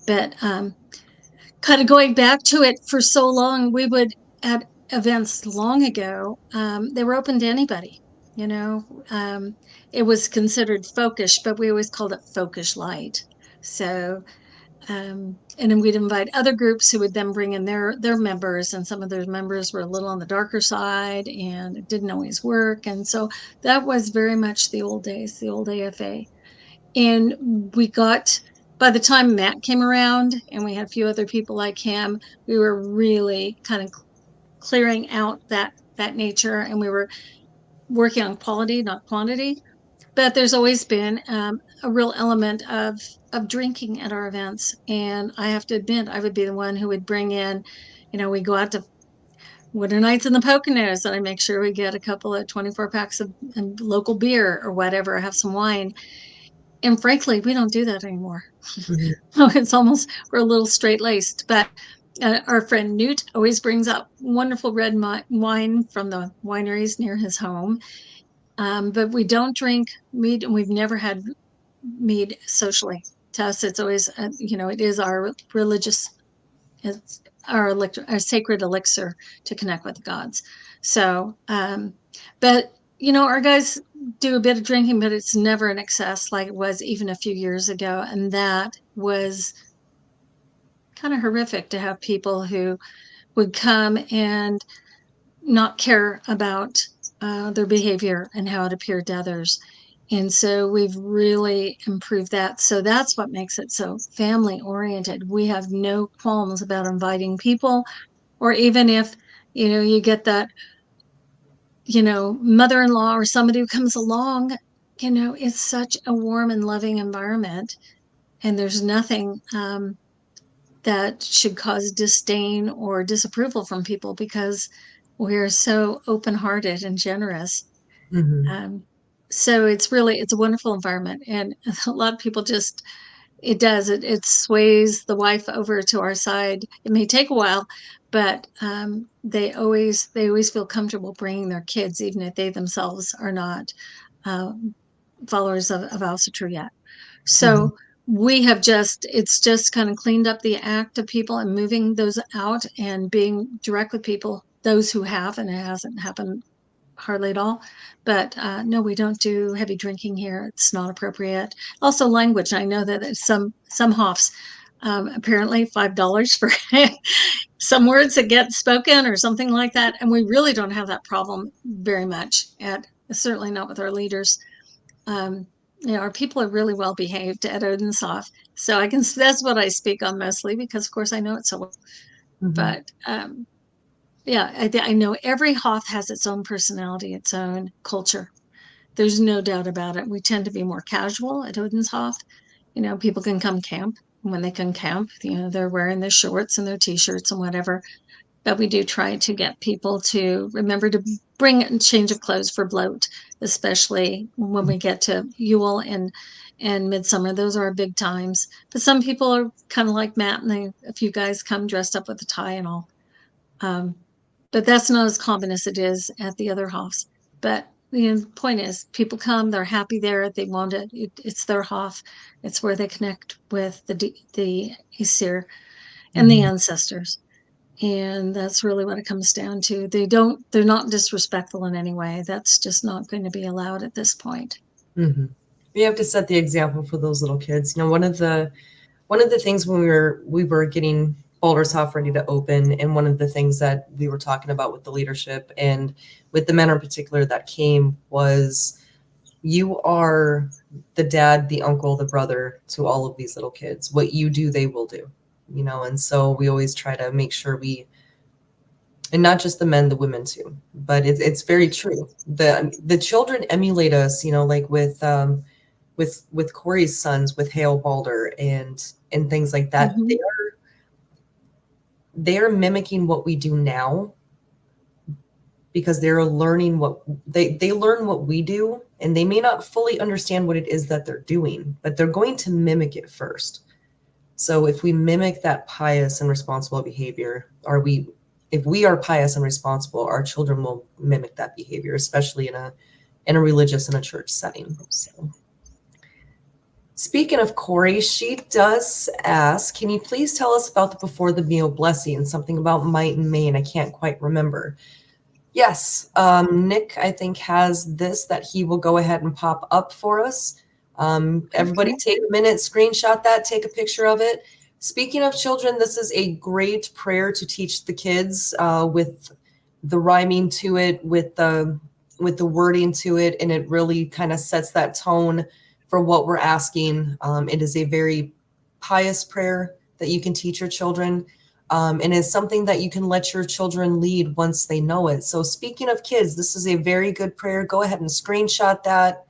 But kind of going back to it for so long, we would at events long ago, they were open to anybody. You know, it was considered folkish, but we always called it folkish light. So and then we'd invite other groups who would then bring in their members, and some of their members were a little on the darker side, and it didn't always work. And so that was very much the old days, the old AFA. And we got, by the time Matt came around, and we had a few other people like him, we were really kind of clearing out that nature, and we were working on quality, not quantity. But there's always been a real element of drinking at our events, and I have to admit, I would be the one who would bring in, we go out to Winter Nights in the Poconos, and I make sure we get a couple of 24 packs of local beer or whatever, have some wine. And frankly, we don't do that anymore. Mhm. It's almost, we're a little straight laced, but our friend Newt always brings up wonderful red wine from the wineries near his home. But we don't drink mead, and we've never had mead socially. To us, it's always, it is our religious, it's our sacred elixir to connect with the gods. So, but our guys do a bit of drinking, but it's never in excess like it was even a few years ago. And that was kind of horrific, to have people who would come and not care about their behavior and how it appeared to others. And so we've really improved that. So that's what makes it so family oriented. We have no qualms about inviting people, or even if, you get that, mother-in-law or somebody who comes along, it's such a warm and loving environment. And there's nothing that should cause disdain or disapproval from people, because we're so open-hearted and generous. Mhm. Um, so it's a wonderful environment, and a lot of people just, it sways the wife over to our side. It may take a while, but they always feel comfortable bringing their kids, even if they themselves are not uh, followers of Alsatru yet. Mhm. So it's just kind of cleaned up the act of people and moving those out and being direct with people, those who have, and it hasn't happened hardly at all. But no, we don't do heavy drinking here. It's not appropriate. Also, language. I know that some hofs, apparently $5 for some words that get spoken or something like that, and we really don't have that problem very much. At certainly not with our leaders. Um, our people are really well behaved at Odinsoft, so that's what I speak on mostly, because of course I know it so well. Mhm. But yeah, I know every Hoth has its own personality, its own culture. There's no doubt about it. We tend to be more casual at Odinsoft. People can come camp. When they can camp, they're wearing their shorts and their t-shirts and whatever. But we do try to get people to remember to bring a change of clothes for bloat, especially when we get to Yule and Midsummer. Those are our big times. But some people are kind of like Matt, and a few guys come dressed up with a tie and all. Um, but that's not as common as it is at the other Hofs. But the point is, people come, they're happy there, they want it. It's their Hof. It's where they connect with the Aesir and the Mhm. ancestors. And that's really what it comes down to. They're not disrespectful in any way. That's just not going to be allowed at this point. Mhm. We have to set the example for those little kids. One of the things when we were getting Bouldershoff ready to open, and one of the things that we were talking about with the leadership and with the men in particular that came was, you are the dad, the uncle, the brother to all of these little kids. What you do, they will do. And so we always try to make sure and not just the men, the women too. But it's very true. The children emulate us, like with Corey's sons, with Hale Balder and things like that. Mm-hmm. They are mimicking what we do now, because they're learning what they learn what we do, and they may not fully understand what it is that they're doing, but they're going to mimic it first. So if we mimic that pious and responsible behavior, are we if we are pious and responsible, our children will mimic that behavior, especially in a religious and a church setting. So. Speaking of Corey, she does ask, can you please tell us about the before the meal blessing, something about might and main? I can't quite remember. Yes, Nick, I think, has this that he will go ahead and pop up for us. Everybody take a minute, screenshot that, take a picture of it. Speaking of children, this is a great prayer to teach the kids with the rhyming to it, with the wording to it, and it really kind of sets that tone for what we're asking. It is a very pious prayer that you can teach your children. And it's something that you can let your children lead once they know it. So speaking of kids, this is a very good prayer. Go ahead and screenshot that.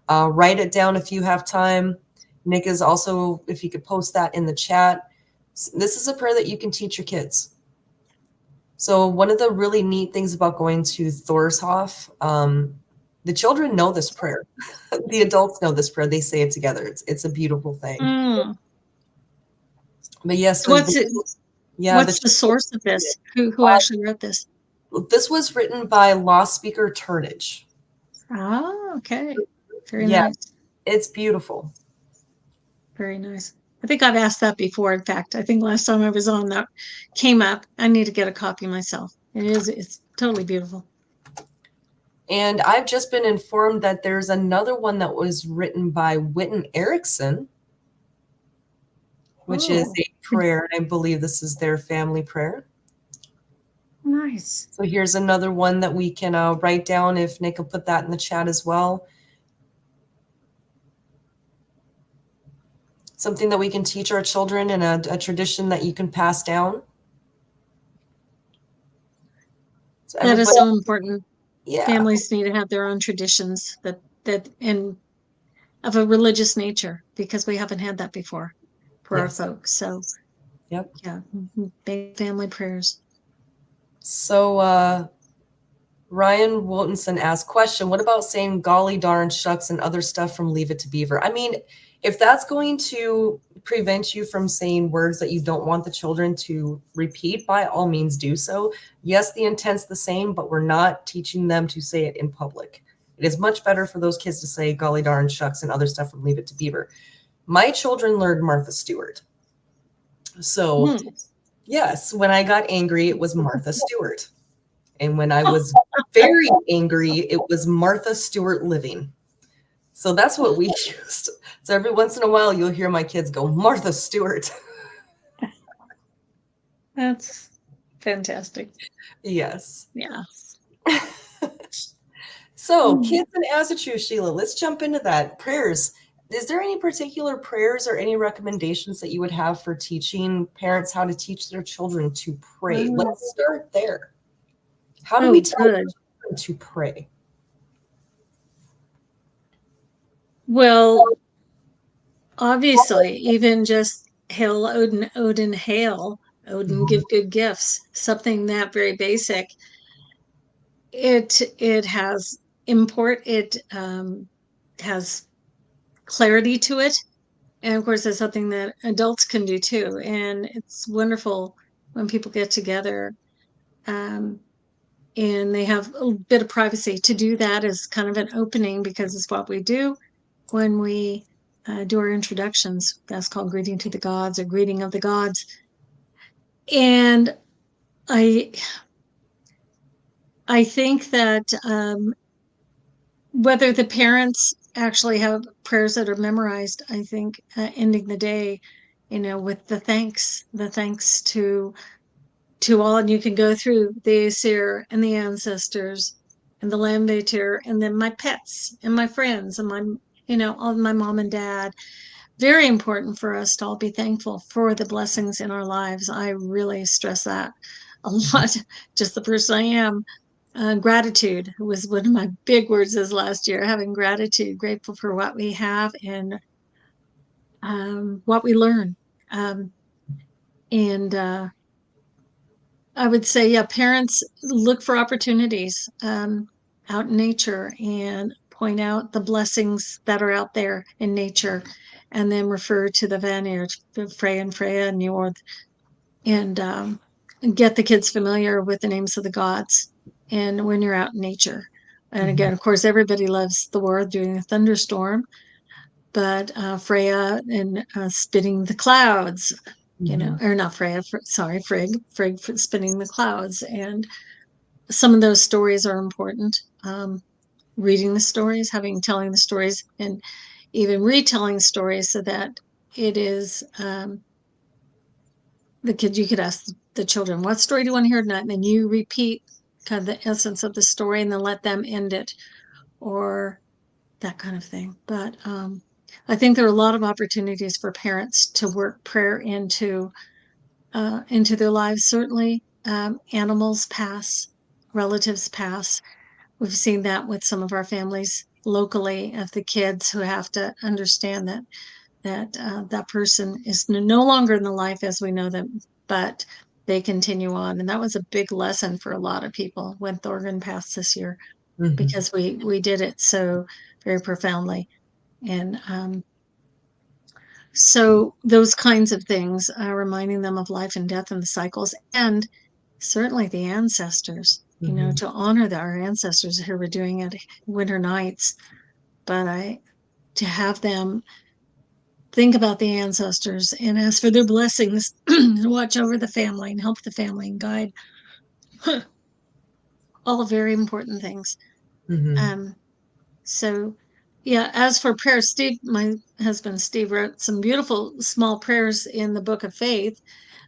Write it down if you have time. Nick is also, if you could post that in the chat. This is a prayer that you can teach your kids. So one of the really neat things about going to Thorshof, the children know this prayer. The adults know this prayer. They say it together. It's a beautiful thing. But yes, what's the source of this? Who actually wrote this? This was written by law speaker Turnage. Oh, okay. Very nice. It's beautiful. Very nice. I think I've asked that before. In fact, I think last time I was on that came up. I need to get a copy myself. It's totally beautiful. And I've just been informed that there's another one that was written by Witan Erickson, which is a prayer. And I believe this is their family prayer. Nice. So here's another one that we can write down if Nick will put that in the chat as well. Something that we can teach our children and a tradition that you can pass down. So that is so important. Yeah. Families need to have their own traditions that and of a religious nature, because we haven't had that before for our folks. So yep. Yeah. Big family prayers. So Ryan Wiltonson asked, question, what about saying golly darn shucks and other stuff from Leave It to Beaver? I mean, if that's going to prevent you from saying words that you don't want the children to repeat, by all means do so. Yes, the intent's the same, but we're not teaching them to say it in public. It is much better for those kids to say golly darn shucks and other stuff from Leave It to Beaver. My children learned Martha Stewart. So yes, when I got angry, it was Martha Stewart. And when I was very angry, it was Martha Stewart Living. So that's what we used. So every once in a while, you'll hear my kids go, Martha Stewart. That's fantastic. Yes. Yeah. So kids and Asatru, Sheila, let's jump into that. Prayers. Is there any particular prayers or any recommendations that you would have for teaching parents how to teach their children to pray? Let's start there. How do we tell children to pray? Well, obviously, even just hail Odin, Odin hail, Odin give good gifts, something that very basic. It has import, it has clarity to it. And of course, it's something that adults can do too. And it's wonderful when people get together and they have a bit of privacy. To do that is kind of an opening, because it's what we do when we do our introductions. That's called greeting to the gods or greeting of the gods. And I think that whether the parents actually have prayers that are memorized, I think ending the day, with the thanks to all, and you can go through the Aesir and the ancestors and the Lambetir, and then my pets and my friends and my, all my mom and dad. Very important for us to all be thankful for the blessings in our lives. I really stress that a lot. Just the person I am. Gratitude was one of my big words this last year. Having gratitude, grateful for what we have and what we learn. I would say, yeah, parents look for opportunities out in nature and point out the blessings that are out there in nature, and then refer to the Vanir, the Frey and Freya and Njord, and get the kids familiar with the names of the gods and when you're out in nature. And again, of course, everybody loves Thor doing a thunderstorm, but Freya and spinning the clouds, or not Freya, sorry, Frigg spinning the clouds. And some of those stories are important. Reading the stories, telling the stories, and even retelling stories so that it is the kids, you could ask the children, what story do you want to hear tonight? And then you repeat kind of the essence of the story and then let them end it, or that kind of thing. But I think there are a lot of opportunities for parents to work prayer into their lives. Certainly, animals pass, relatives pass. We've seen that with some of our families locally of the kids who have to understand that person is no longer in the life as we know them, but they continue on. And that was a big lesson for a lot of people when Thorgan passed this year, because we did it so very profoundly. And so those kinds of things, reminding them of life and death and the cycles, and certainly the ancestors, to honor our ancestors who were doing it winter nights. But to have them think about the ancestors and ask for their blessings and watch over the family and help the family and guide. All very important things. So yeah, as for prayer, Steve, my husband Steve, wrote some beautiful small prayers in the Book of Faith.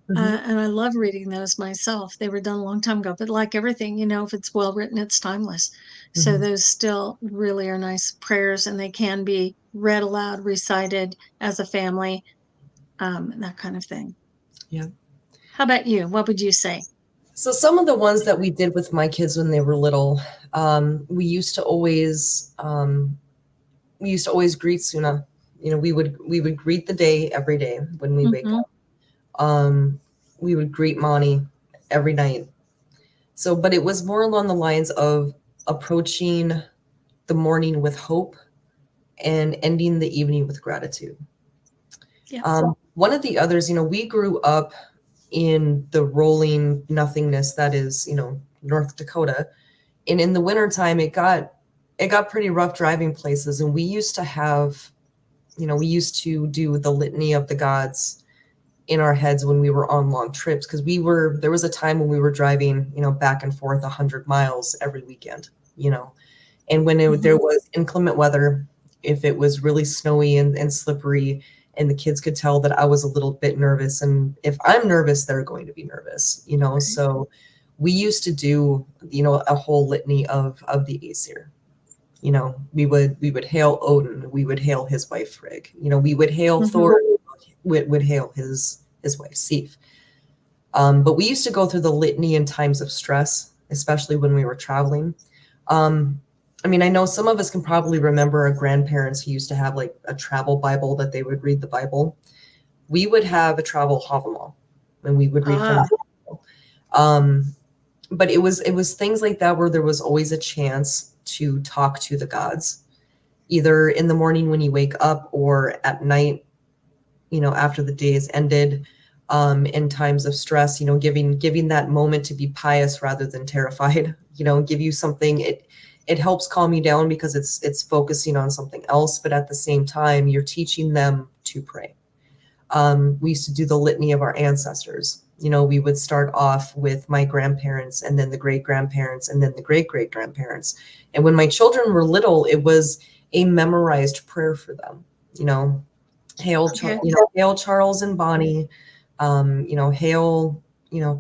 And I love reading those myself. They were done a long time ago, but like everything, if it's well written, it's timeless. So those still really are nice prayers, and they can be read aloud, recited as a family, that kind of thing. Yeah. How about you? What would you say? So some of the ones that we did with my kids when they were little, we used to always greet Suna. We would greet the day every day when we wake up. We would greet Mani every night. So, but it was more along the lines of approaching the morning with hope and ending the evening with gratitude. Yeah. One of the others, we grew up in the rolling nothingness that is, North Dakota. And in the wintertime, it got pretty rough driving places. And we used to do the litany of the gods in our heads when we were on long trips, because there was a time when we were driving, back and forth 100 miles every weekend, and when there was inclement weather, if it was really snowy and slippery, and the kids could tell that I was a little bit nervous, and if I'm nervous, they're going to be nervous, so we used to do, a whole litany of the Aesir. We would hail Odin, we would hail his wife Frigg, we would hail Thor, would hail his wife Sif. But we used to go through the litany in times of stress, especially when we were traveling. I know some of us can probably remember our grandparents who used to have like a travel Bible that they would read the Bible. We would have a travel Havamal, and we would read from the Bible. But it was things like that where there was always a chance to talk to the gods, either in the morning when you wake up or at night, after the day is ended, in times of stress, giving that moment to be pious rather than terrified, give you something. It helps calm you down because it's focusing on something else, but at the same time, you're teaching them to pray. We used to do the litany of our ancestors. We would start off with my grandparents, and then the great-grandparents, and then the great-great-grandparents. And when my children were little, it was a memorized prayer for them. Hail, hail Charles and Bonnie, hail,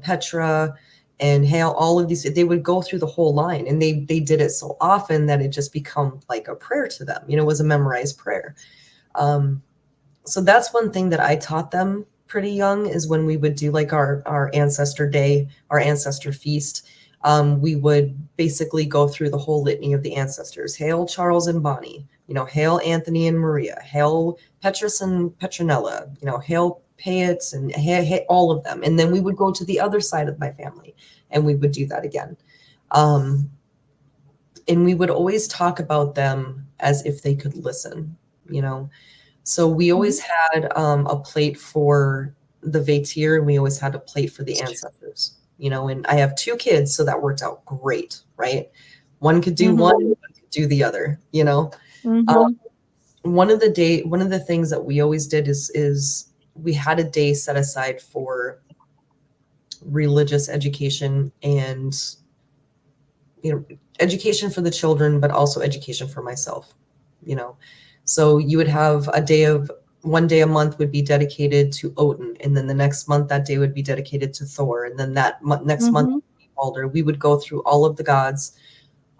Petra, and hail all of these. They would go through the whole line, and they did it so often that it just become like a prayer to them. It was a memorized prayer. So that's one thing that I taught them pretty young, is when we would do like our ancestor day, our ancestor feast. We would basically go through the whole litany of the ancestors. Hail Charles and Bonnie, hail Anthony and Maria, hail Petrus and Petronella, hail Payets, and all of them. And then we would go to the other side of my family, and we would do that again. And we would always talk about them as if they could listen, So we always had a plate for the Vatir, and we always had a plate for the ancestors. and I have 2 kids, so that worked out great, right? One could do one could do the other, Mm-hmm. one of the things that we always did is we had a day set aside for religious education and education for the children, but also education for myself, you know. So you would have one day a month would be dedicated to Odin, and then the next month that day would be dedicated to Thor, and then that next month Mm-hmm. would be Balder. We would go through all of the gods,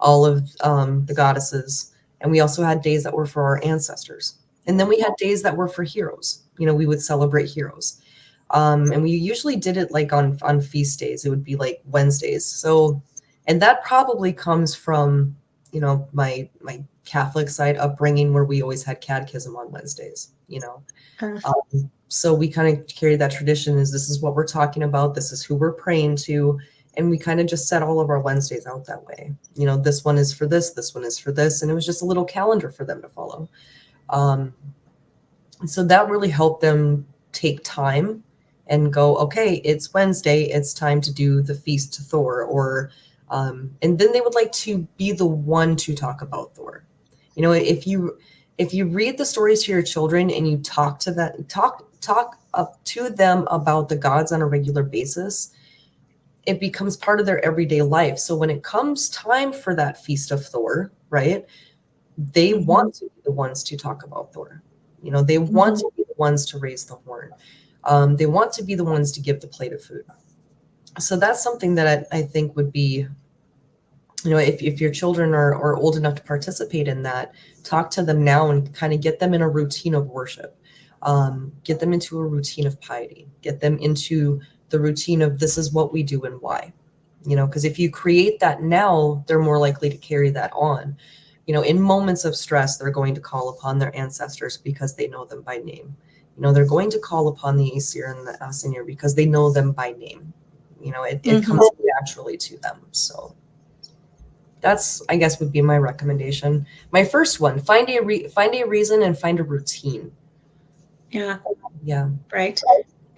all of the goddesses, and we also had days that were for our ancestors, and then we had days that were for heroes. We would celebrate heroes, and we usually did it like on feast days. It would be like Wednesdays. So, and that probably comes from my Catholic side upbringing, where we always had catechism on Wednesdays. So we kind of carry that tradition. This is what we're talking about. This is who we're praying to. And we kind of just set all of our Wednesdays out that way. This one is for this one is for this. And it was just a little calendar for them to follow. So that really helped them take time and go, okay, it's Wednesday. It's time to do the feast to Thor, and then they would like to be the one to talk about Thor. If you read the stories to your children and you talk up to them about the gods on a regular basis, it becomes part of their everyday life. So when it comes time for that feast of Thor, right, they want to be the ones to talk about Thor. They want to be the ones to raise the horn. They want to be the ones to give the plate of food. So that's something that I think would be, if your children are old enough to participate in that, talk to them now and kind of get them in a routine of worship, get them into a routine of piety, get them into the routine of this is what we do and why, because if you create that now, they're more likely to carry that on. In moments of stress, they're going to call upon their ancestors because they know them by name. They're going to call upon the Aesir and the Asinir because they know them by name. It comes naturally to them. So that's, I guess, would be my recommendation. My first one: find a reason and find a routine. Yeah. Yeah. Right.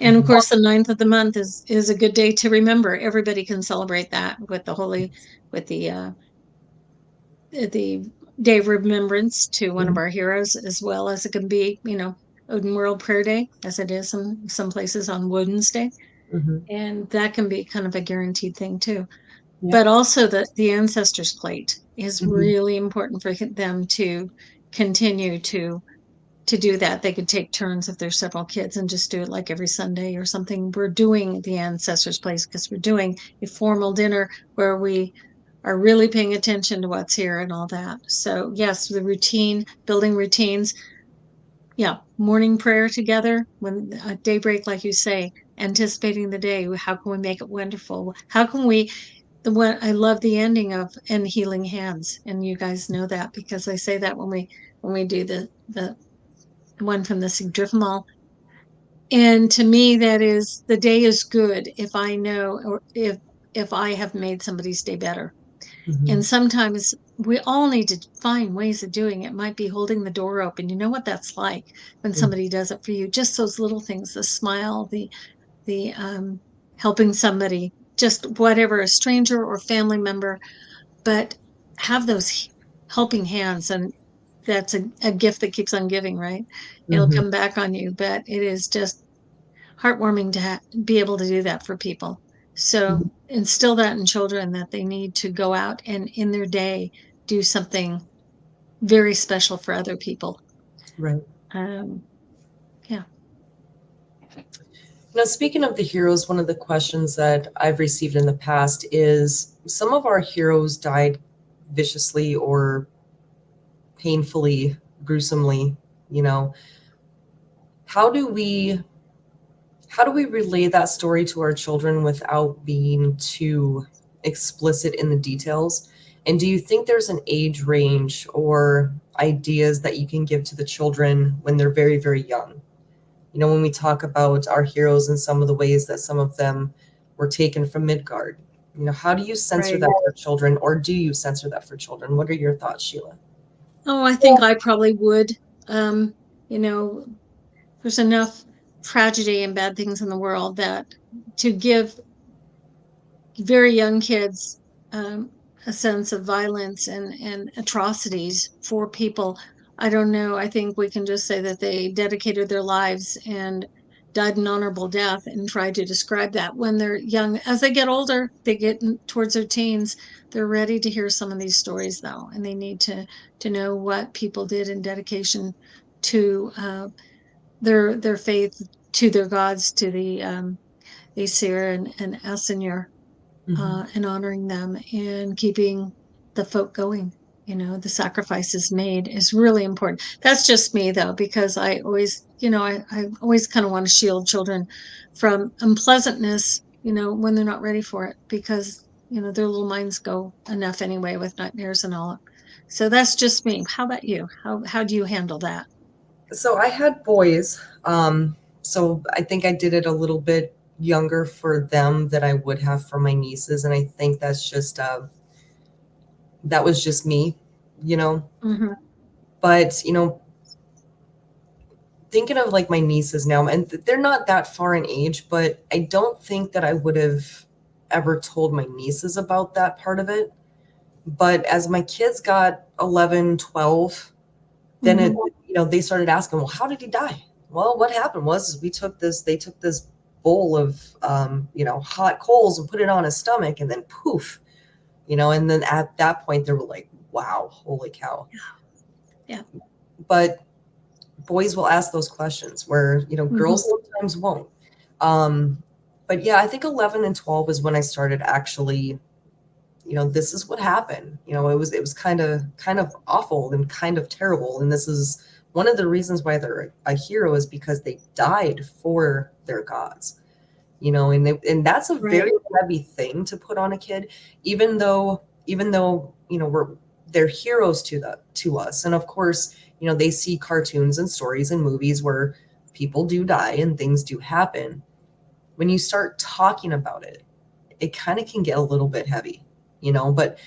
And of course, the 9th of the month is a good day to remember. Everybody can celebrate that with the day of remembrance to one of our heroes, as well as it can be, Odin World Prayer Day, as it is in some places on Wednesday. And that can be kind of a guaranteed thing too. Yeah. But also the ancestors plate is really important for them to continue to do that. They could take turns if there's several kids and just do it like every Sunday or something. We're doing the ancestors place because we're doing a formal dinner where we are really paying attention to what's here and all that. So yes, the routine, building routines. Yeah, morning prayer together when daybreak, like you say, anticipating the day. How can we make it wonderful? How can we? The one I love the ending of "and healing hands," and you guys know that because I say that when we do the one from the Sigdriffmal. And to me, that is the day is good if I know or if I have made somebody's day better. And sometimes we all need to find ways of doing it. It might be holding the door open. You know what that's like when somebody does it for you. Just those little things, the smile, the helping somebody, just whatever, a stranger or family member, but have those helping hands. And that's a gift that keeps on giving, right? It'll come back on you, but it is just heartwarming to be able to do that for people. So instill that in children that they need to go out and in their day do something very special for other people. Right. Yeah. Now, speaking of the heroes, one of the questions that I've received in the past is some of our heroes died viciously or painfully, gruesomely. How do we relay that story to our children without being too explicit in the details? And do you think there's an age range or ideas that you can give to the children when they're very, very young? When we talk about our heroes and some of the ways that some of them were taken from Midgard, how do you censor that for children, or do you censor that for children? What are your thoughts, Sheila? Oh, I think I probably would. You know, there's enough tragedy and bad things in the world that to give very young kids a sense of violence and atrocities for people. I don't know. I think we can just say that they dedicated their lives and died an honorable death, and try to describe that when they're young. As they get older, they get towards their teens, they're ready to hear some of these stories though, and they need to know what people did in dedication to their faith, to their gods, to the Aesir and Asenir, and honoring them and keeping the folk going. The sacrifices made is really important. That's just me though, because I always, I always kind of want to shield children from unpleasantness, when they're not ready for it, because, their little minds go enough anyway with nightmares and all. So that's just me. How about you? How do you handle that? So I had boys. So I think I did it a little bit younger for them than I would have for my nieces. And I think that's just, that was just me, you know. Mm-hmm. But, thinking of like my nieces now, and they're not that far in age, but I don't think that I would have ever told my nieces about that part of it. But as my kids got 11, 12, then it, Mm-hmm. they started asking, well, how did he die? Well, what happened was they took this bowl of, hot coals and put it on his stomach, and then poof, and then at that point they were like, wow, holy cow. Yeah. But boys will ask those questions where, Mm-hmm. girls sometimes won't. Um, but yeah, I think 11 and 12 is when I started actually, this is what happened. It was kind of awful and kind of terrible. And this is one of the reasons why they're a hero, is because they died for their gods. And that's a Right. very heavy thing to put on a kid, even though, they're heroes to us. And of course, they see cartoons and stories and movies where people do die and things do happen. When you start talking about it, it kind of can get a little bit heavy, but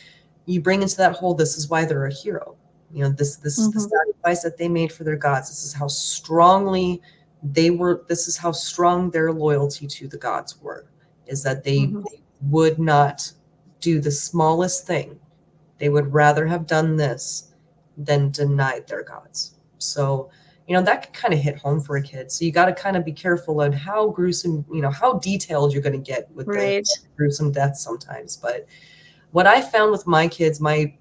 you bring into that whole, this is why they're a hero. This is the Mm-hmm. sacrifice that they made for their gods. This is how strongly they were, this is how strong their loyalty to the gods were, is that they Mm-hmm. would not do the smallest thing. They would rather have done this than denied their gods. So, that can kind of hit home for a kid. So you got to kind of be careful on how gruesome, how detailed you're going to get with the Right. gruesome deaths sometimes. But what I found with my kids, my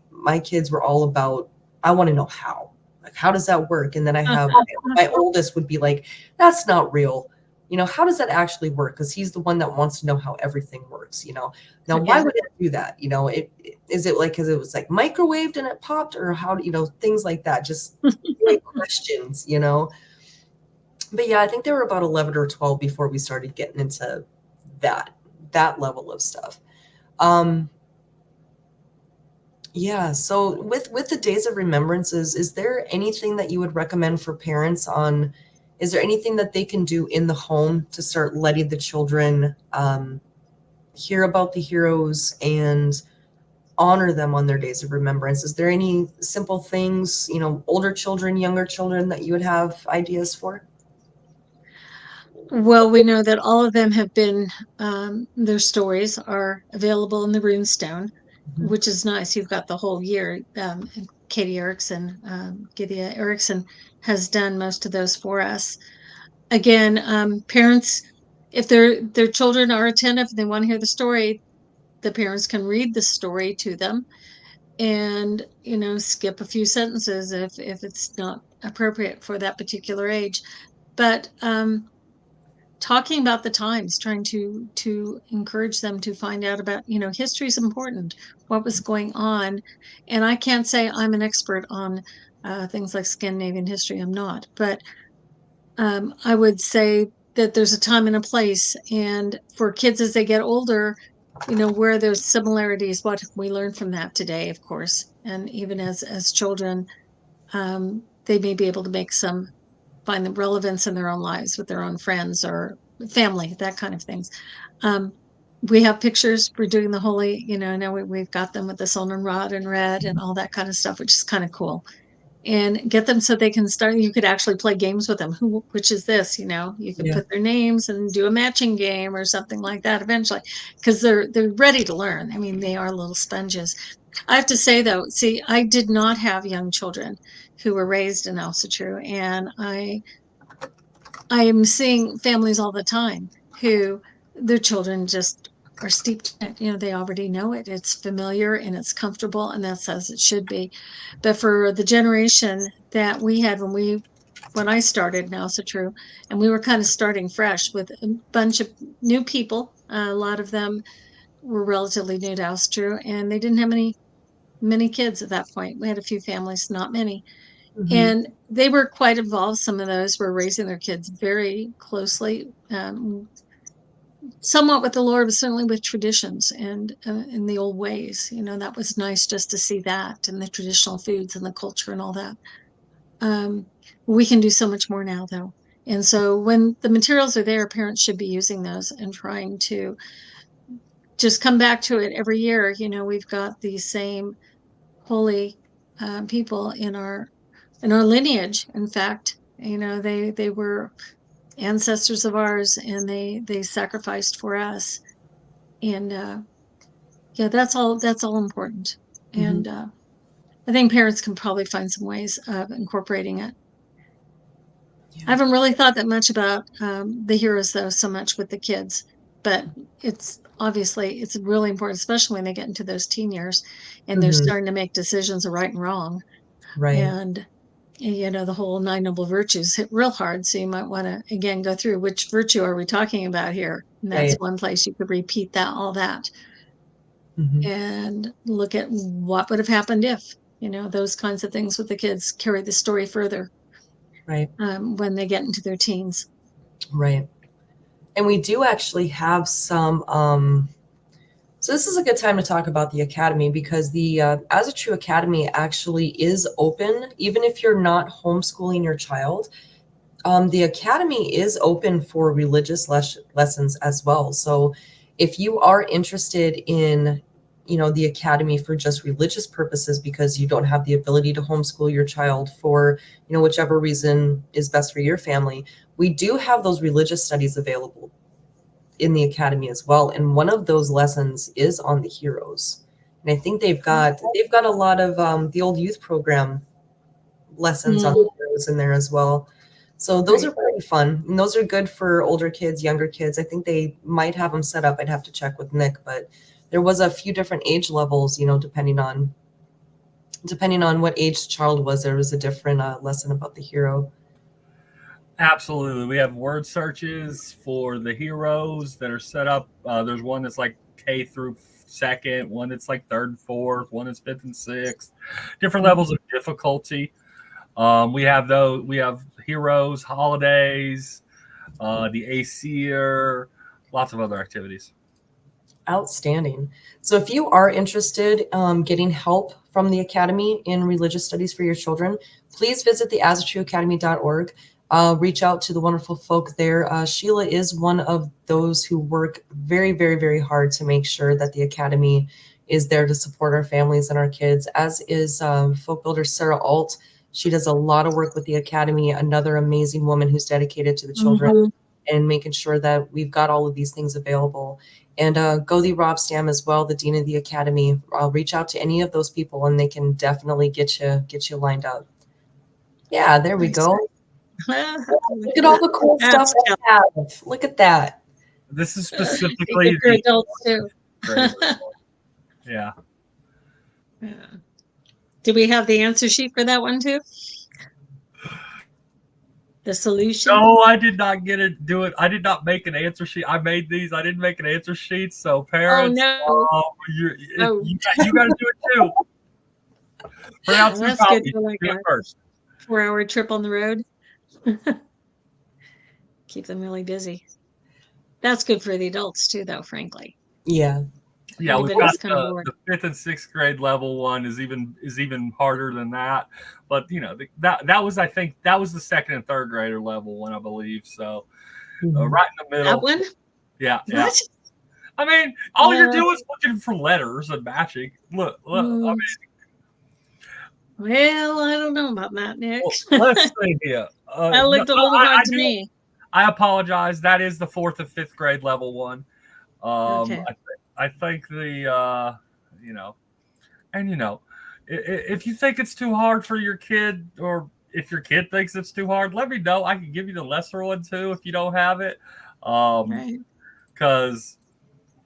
kids were all about, I want to know how. Like, how does that work? And then I have my oldest would be like, that's not real. How does that actually work? Because he's the one that wants to know how everything works. Now why Yeah. would it do that? Is it like because it was like microwaved and it popped, or how do things like that? Just great questions. But yeah, I think they were about 11 or 12 before we started getting into that level of stuff. Um, Yeah. So with the days of remembrances, is there anything that you would recommend for parents on? Is there anything that they can do in the home to start letting the children hear about the heroes and honor them on their days of remembrance? Is there any simple things, older children, younger children, that you would have ideas for? Well, we know that all of them have been, their stories are available in the runestone, Mhm. which is nice. You've got the whole year. Katie Erickson, Gyðja Erickson has done most of those for us. Again, parents, if their children are attentive and they want to hear the story, the parents can read the story to them, and skip a few sentences if it's not appropriate for that particular age. But talking about the times, trying to encourage them to find out about, history is important, what was going on. And I can't say I'm an expert on things like Scandinavian history. I'm not, but I would say that there's a time and a place, and for kids as they get older, where there's similarities, what we learn from that today, of course, and even as children, they may be able to find the relevance in their own lives with their own friends or family, that kind of things. Um, we have pictures. We're doing the holy, now we've got them with the Solnon rod and red and all that kind of stuff, which is kind of cool. and get them so they can start. You could actually play games with them. Which is this? You know, you could put their names and do a matching game or something like that eventually, because they're ready to learn. I mean, they are little sponges. I have to say though, see, I did not have young children who were raised in Asatru, and I am seeing families all the time who their children just are steeped in it. You know, they already know it. It's familiar and it's comfortable, and that's as it should be. But for the generation that we had when I started now, so true, and we were kind of starting fresh with a bunch of new people. A lot of them were relatively new to Asatru, and they didn't have many kids at that point. We had a few families, not many. And they were quite involved. Some of those were raising their kids very closely, somewhat with the Lord, but certainly with traditions and in the old ways. You know, that was nice just to see that, and the traditional foods and the culture and all that. We can do so much more now, though. And so when the materials are there, parents should be using those and trying to just come back to it every year. You know, we've got these same holy people in our lineage. In fact, you know, they were ancestors of ours, and they sacrificed for us. And yeah, that's all important. And I think parents can probably find some ways of incorporating it. I haven't really thought that much about the heroes though, so much with the kids, but it's really important, especially when they get into those teen years and they're starting to make decisions of right and wrong. Right. And you know, the whole nine noble virtues hit real hard. So you might want to again go through which virtue are we talking about here. And that's one place you could repeat that, all that, and look at what would have happened if, you know, those kinds of things with the kids carry the story further. Right. When they get into their teens. Right. And we do actually have some, so this is a good time to talk about the Academy, because the Ásatrú Academy actually is open, even if you're not homeschooling your child. The Academy is open for religious lessons as well. So if you are interested in, you know, the Academy for just religious purposes, because you don't have the ability to homeschool your child for, you know, whichever reason is best for your family, we do have those religious studies available in the Academy as well. And one of those lessons is on the heroes. And I think they've got a lot of the old youth program lessons on the heroes in there as well. So those are pretty fun. And those are good for older kids, younger kids. I think they might have them set up. I'd have to check with Nick, but there was a few different age levels, you know, depending on what age the child was, there was a different lesson about the hero. Absolutely. We have word searches for the heroes that are set up. There's one that's like K through second, one that's like third and fourth, one that's fifth and sixth, different levels of difficulty. We have heroes, holidays, the Aesir, lots of other activities. Outstanding. So if you are interested getting help from the Academy in religious studies for your children, please visit the asatruacademy.org. Reach out to the wonderful folk there. Sheila is one of those who work very, very, very hard to make sure that the Academy is there to support our families and our kids, as is folk builder Sarah Alt. She does a lot of work with the Academy, another amazing woman who's dedicated to the children and making sure that we've got all of these things available. And Gyðja Rob Stam as well, the Dean of the Academy. Reach out to any of those people and they can definitely get you lined up. Yeah, there we go. Look at all the cool stuff I have. Look at that. This is specifically for adults too. Yeah. Do we have the answer sheet for that one too? The solution? No, I did not do it. I did not make an answer sheet. I made these. I didn't make an answer sheet. So parents, you got to do it too. That's good for like a 4-hour trip on the road. Keep them really busy. That's good for the adults too, though, frankly. Yeah. Yeah, we've got the 5th and 6th grade level one is even harder than that. But you know, that was, I think that was the 2nd and 3rd grader level one, I believe. So right in the middle. That one? Yeah. What? I mean, all you're doing is looking for letters and matching. Look. I mean, Well, I don't know about that, Nick. Well, let's see here. That looked a little hard to me. I apologize. That is the 4th and 5th grade level one. Okay. I think if you think it's too hard for your kid, or if your kid thinks it's too hard, let me know. I can give you the lesser one too if you don't have it. Right. Because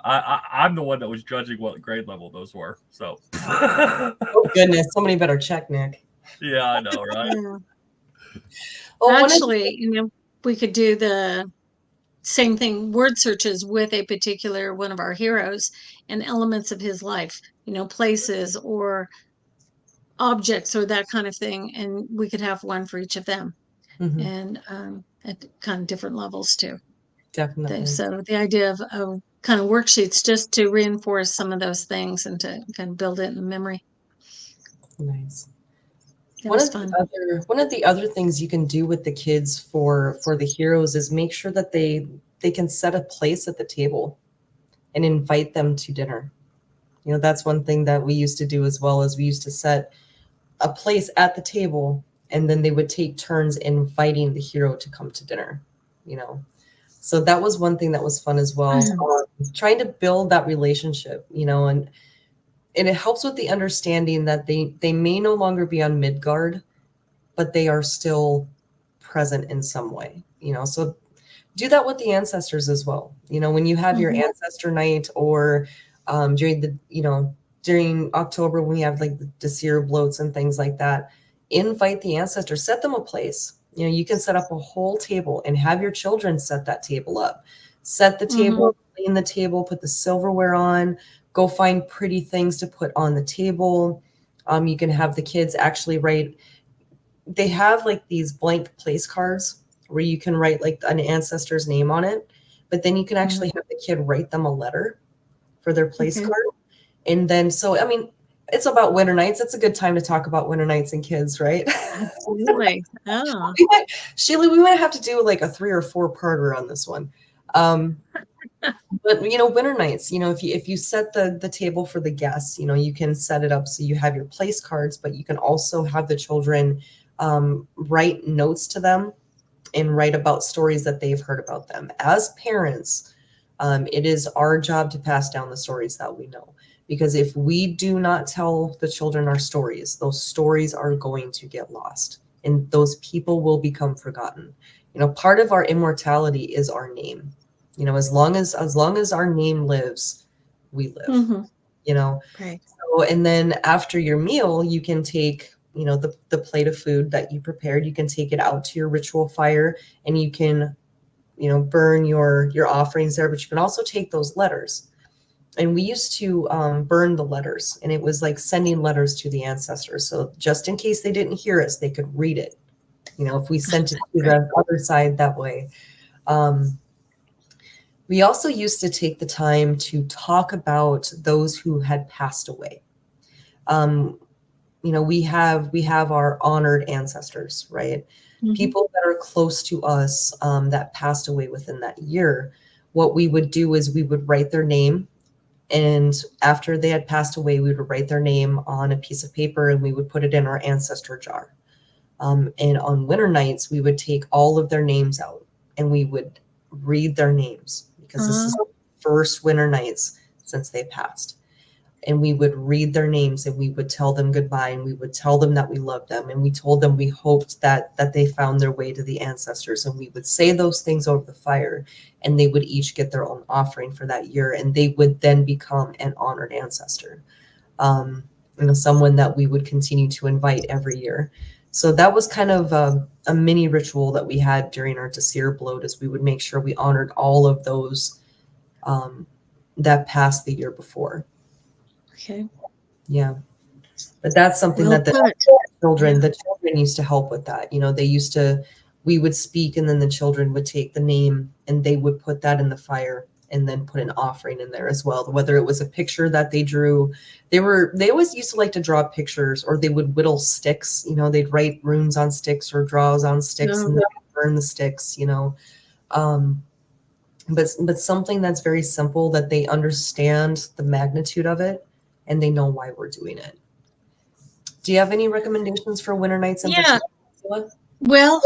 I'm the one that was judging what grade level those were. So, Oh goodness, somebody better check, Nick. yeah, I know, right? Yeah. Well, Actually, we could do the same thing, word searches with a particular one of our heroes and elements of his life, places or objects or that kind of thing. And we could have one for each of them, and at kind of different levels too. Definitely. So the idea of kind of worksheets just to reinforce some of those things and to kind of build it in memory. Nice. That was fun. One of the other things you can do with the kids for the heroes is make sure that they can set a place at the table and invite them to dinner. That's one thing that we used to do, as well as we used to set a place at the table, and then they would take turns inviting the hero to come to dinner. So that was one thing that was fun as well. Trying to build that relationship, and it helps with the understanding that they may no longer be on Midgard, but they are still present in some way. So do that with the ancestors as well. When you have your ancestor night, or during October when we have like the Desir bloats and things like that, invite the ancestors, set them a place. You can set up a whole table and have your children set that table up. Set the table, clean the table, put the silverware on, go find pretty things to put on the table. You can have the kids actually write. They have like these blank place cards where you can write like an ancestor's name on it, but then you can actually have the kid write them a letter for their place card. And then, it's about winter nights. It's a good time to talk about winter nights and kids, right? Absolutely. Oh. Sheila, we might have to do like a 3 or 4 parter on this one. But winter nights, if you set the table for the guests, you can set it up so you have your place cards, but you can also have the children write notes to them and write about stories that they've heard about them. As parents, it is our job to pass down the stories that we know. Because if we do not tell the children our stories, those stories are going to get lost, and those people will become forgotten. Part of our immortality is our name. As long as our name lives, we live. Right. So, and then after your meal, you can take the plate of food that you prepared. You can take it out to your ritual fire, and you can burn your offerings there. But you can also take those letters. And we used to burn the letters, and it was like sending letters to the ancestors. So just in case they didn't hear us, they could read it. If we sent it to the other side that way. We also used to take the time to talk about those who had passed away. We have our honored ancestors, right? People that are close to us that passed away within that year. What we would do is we would write their name. And after they had passed away, we would write their name on a piece of paper, and we would put it in our ancestor jar. And on winter nights, we would take all of their names out, and we would read their names, because this is the first winter nights since they passed. And we would read their names, and we would tell them goodbye, and we would tell them that we loved them. And we told them we hoped that they found their way to the ancestors. And we would say those things over the fire, and they would each get their own offering for that year. And they would then become an honored ancestor, someone that we would continue to invite every year. So that was kind of a mini ritual that we had during our Desir bloat, is we would make sure we honored all of those that passed the year before. Okay. Yeah. But that's something Well that the children used to help with that. We would speak, and then the children would take the name, and they would put that in the fire, and then put an offering in there as well. Whether it was a picture that they drew, they always used to like to draw pictures, or they would whittle sticks. They'd write runes on sticks or draws on sticks, and then burn the sticks. But something that's very simple, that they understand the magnitude of it, and they know why we're doing it. Do you have any recommendations for winter nights in Yeah. particular? Well,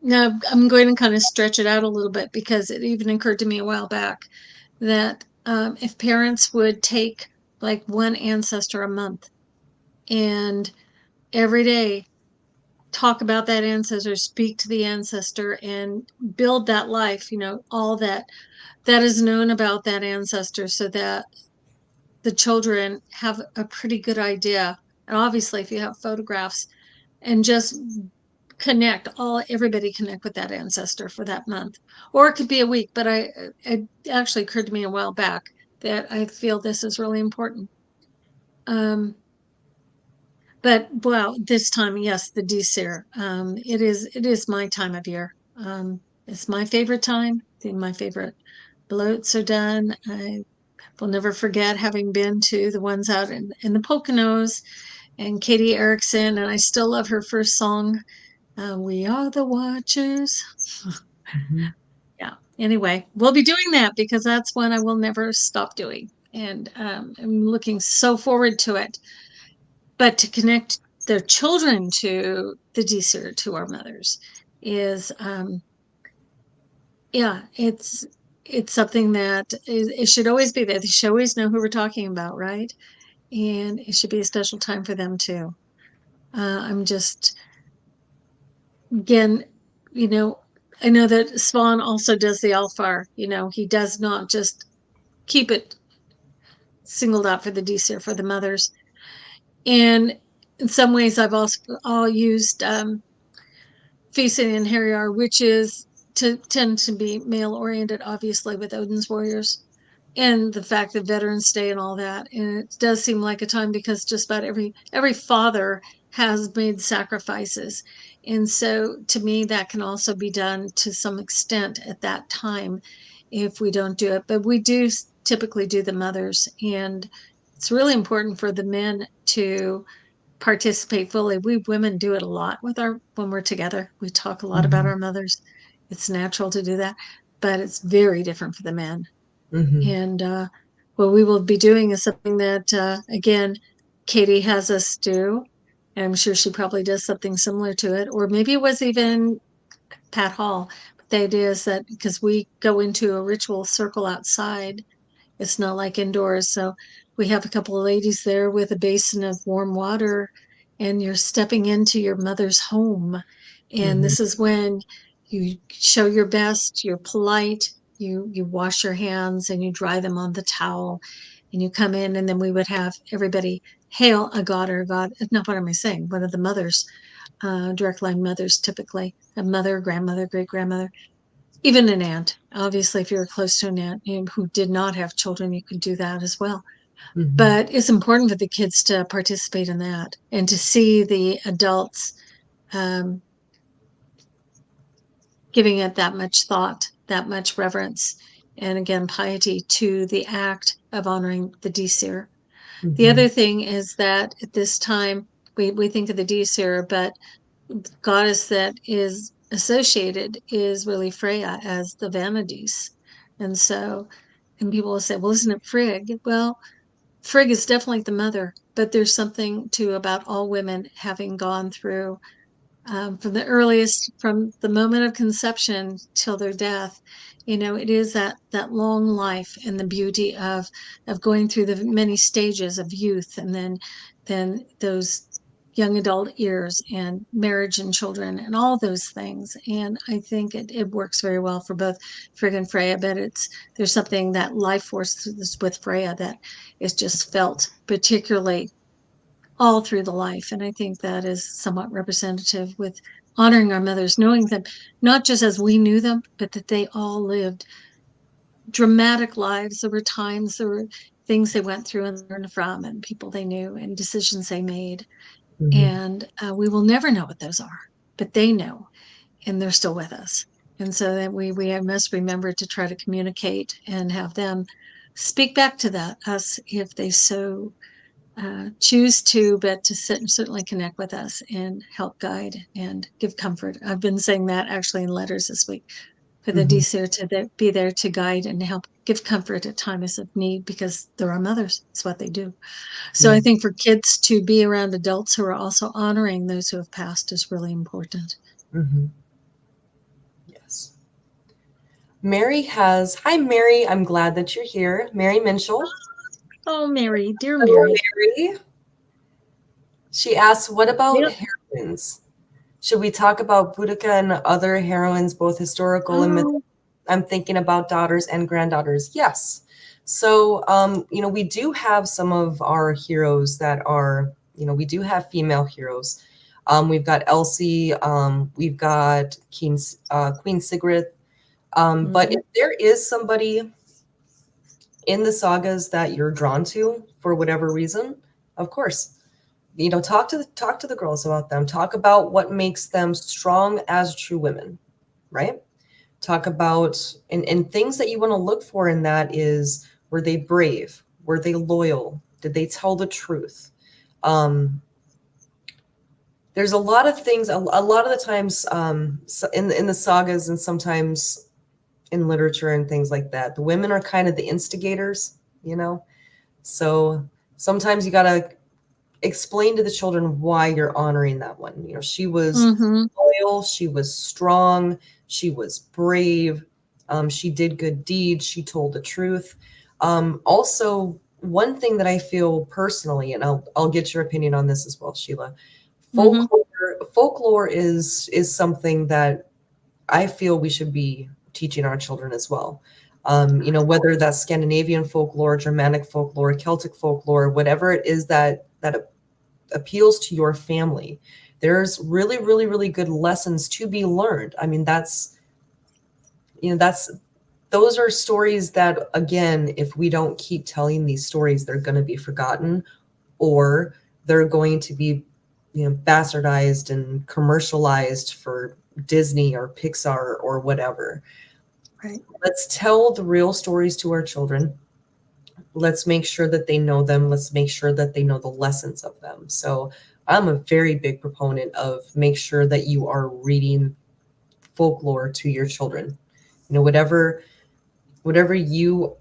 now I'm going to kind of stretch it out a little bit because it even occurred to me a while back that if parents would take like one ancestor a month and every day talk about that ancestor, speak to the ancestor, and build that life, all that is known about that ancestor so that the children have a pretty good idea. And obviously, if you have photographs and just everybody connect with that ancestor for that month, or it could be a week. But it actually occurred to me a while back that I feel this is really important. But well, this time, yes, the Disir. It is my time of year. It's my favorite time. My favorite bloats are done. I will never forget having been to the ones out in the Poconos and Katie Erickson, and I still love her first song, We Are the Watchers. Mm-hmm. Yeah. Anyway, we'll be doing that because that's one I will never stop doing. And I'm looking so forward to it. But to connect their children to the Disir, to our mothers, is yeah, it's something that it should always be there. They should always know who we're talking about, right? And it should be a special time for them too. I'm just, again, I know that Swan also does the Alfar. He does not just keep it singled out for the Disir, for the mothers. And in some ways, I've also all used Feasting and Harriar, which is to tend to be male oriented, obviously, with Odin's warriors and the fact that Veterans Day and all that. And it does seem like a time because just about every father has made sacrifices. And so to me, that can also be done to some extent at that time if we don't do it. But we do typically do the mothers. And it's really important for the men to participate fully. We women do it a lot when we're together. We talk a lot about our mothers. It's natural to do that, but it's very different for the men. Mm-hmm. And what we will be doing is something that, again, Katie has us do. And I'm sure she probably does something similar to it, or maybe it was even Pat Hall. But the idea is that because we go into a ritual circle outside, it's not like indoors. So we have a couple of ladies there with a basin of warm water, and you're stepping into your mother's home. And this is when you show your best, you're polite, you wash your hands and you dry them on the towel, and you come in, and then we would have everybody hail a god or a god. No, what am I saying? One of the mothers, direct line mothers, typically a mother, grandmother, great grandmother, even an aunt. Obviously, if you're close to an aunt who did not have children, you could do that as well. Mm-hmm. But it's important for the kids to participate in that and to see the adults giving it that much thought, that much reverence, and again, piety to the act of honoring the Disir. Mm-hmm. The other thing is that at this time, we think of the Disir, but the goddess that is associated is really Freya as the Vanities. And so, and people will say, well, isn't it Frigg? Well, Frigg is definitely the mother, but there's something too about all women having gone through from the moment of conception till their death. It is that long life and the beauty of going through the many stages of youth, and then those young adult years and marriage and children and all those things. And I think it works very well for both Frigg and Freya, but there's something, that life force with Freya, that is just felt particularly all through the life. And I think that is somewhat representative with honoring our mothers, knowing them not just as we knew them, but that they all lived dramatic lives. There were times, there were things they went through and learned from, and people they knew, and decisions they made. Mm-hmm. And we will never know what those are, but they know, and they're still with us. And so that we must remember to try to communicate and have them speak back to us if they so choose to, but to certainly connect with us and help guide and give comfort. I've been saying that actually in letters this week. for the Disir to be there to guide and help give comfort at times of need, because they're our mothers. It's what they do. So I think for kids to be around adults who are also honoring those who have passed is really important. Yes. Mary has, hi, Mary. I'm glad that you're here. Mary Minshall. Oh, Mary, dear Hello, Mary. Mary. She asks, what about heroines? Should we talk about Boudica and other heroines, both historical and mythical? I'm thinking about daughters and granddaughters. Yes. So, you know, we do have some of our heroes that are, you know, we do have female heroes. We've got Elsie, we've got Queen Sigrid. But if there is somebody in the sagas that you're drawn to for whatever reason, of course, you know, talk to the girls about them. Talk about what makes them strong as true women, right? Talk about and things that you want to look for in that is, were they brave? Were they loyal? Did they tell the truth? There's a lot of things. A lot of the times, in the sagas and sometimes in literature and things like that, the women are kind of the instigators, you know. So sometimes you gotta explain to the children why you're honoring that one. You know, she was loyal, she was strong, she was brave, she did good deeds, she told the truth. Also, one thing that I feel personally, and I'll get your opinion on this as well, Sheila. Folklore is something that I feel we should be teaching our children as well. You know, whether that's Scandinavian folklore, Germanic folklore, Celtic folklore, whatever it is that appeals to your family, there's really, really, really good lessons to be learned. I mean, those are stories that, again, if we don't keep telling these stories, they're going to be forgotten, or they're going to be, you know, bastardized and commercialized for Disney or Pixar or whatever. Right. Let's tell the real stories to our children. Let's make sure that they know them. Let's make sure that they know the lessons of them. So I'm a very big proponent of make sure that you are reading folklore to your children. You know, whatever you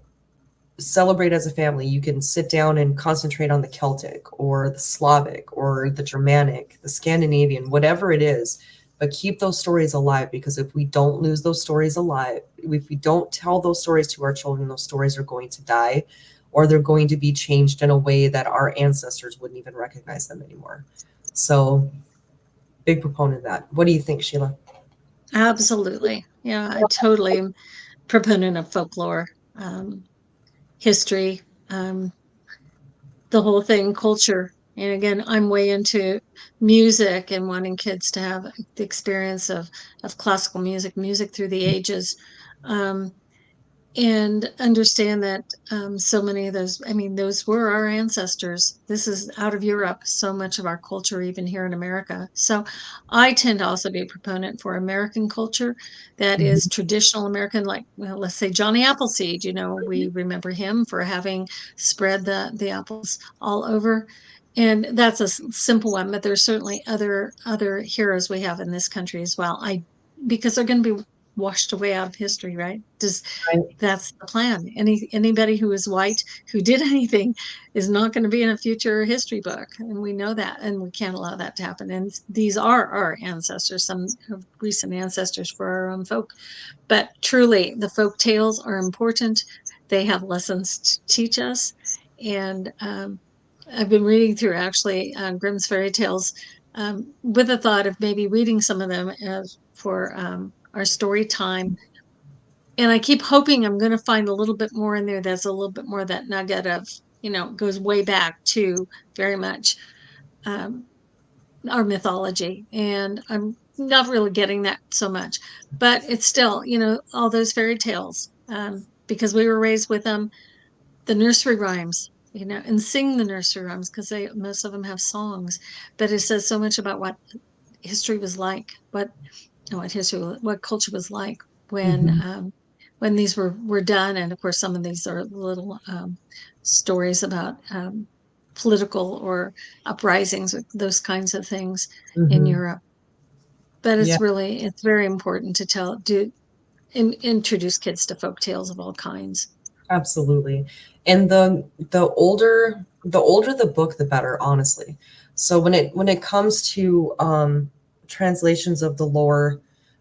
celebrate as a family, you can sit down and concentrate on the Celtic or the Slavic or the Germanic, the Scandinavian, whatever it is, but keep those stories alive, because if we don't lose those stories alive, if we don't tell those stories to our children, those stories are going to die, or they're going to be changed in a way that our ancestors wouldn't even recognize them anymore. So big proponent of that. What do you think, Sheila? Absolutely. Yeah, I totally am proponent of folklore, history, the whole thing, culture. And again, I'm way into music and wanting kids to have the experience of classical music through the ages. And understand that so many of those, I mean, those were our ancestors. This is out of Europe, so much of our culture, even here in America. So I tend to also be a proponent for American culture that is traditional American, like, well, let's say Johnny Appleseed. You know, we remember him for having spread the apples all over. And that's a simple one, but there's certainly other heroes we have in this country as well. Because they're going to be washed away out of history, right? That's the plan. Anybody who is white who did anything is not going to be in a future history book, and we know that, and we can't allow that to happen. And these are our ancestors, some recent ancestors for our own folk. But truly, the folk tales are important. They have lessons to teach us, and I've been reading through actually Grimm's fairy tales with the thought of maybe reading some of them for our story time. And I keep hoping I'm going to find a little bit more in there that's a little bit more that nugget of, you know, goes way back to very much our mythology. And I'm not really getting that so much, but it's still, you know, all those fairy tales, because we were raised with them, the nursery rhymes, you know, and sing the nursery rhymes because most of them have songs, but it says so much about what history was like, what culture was like when these were done. And of course, some of these are little stories about political or uprisings, those kinds of things in Europe. But it's very important to introduce kids to folk tales of all kinds. Absolutely. And the older the book, the better, honestly. So when it comes to translations of the lore,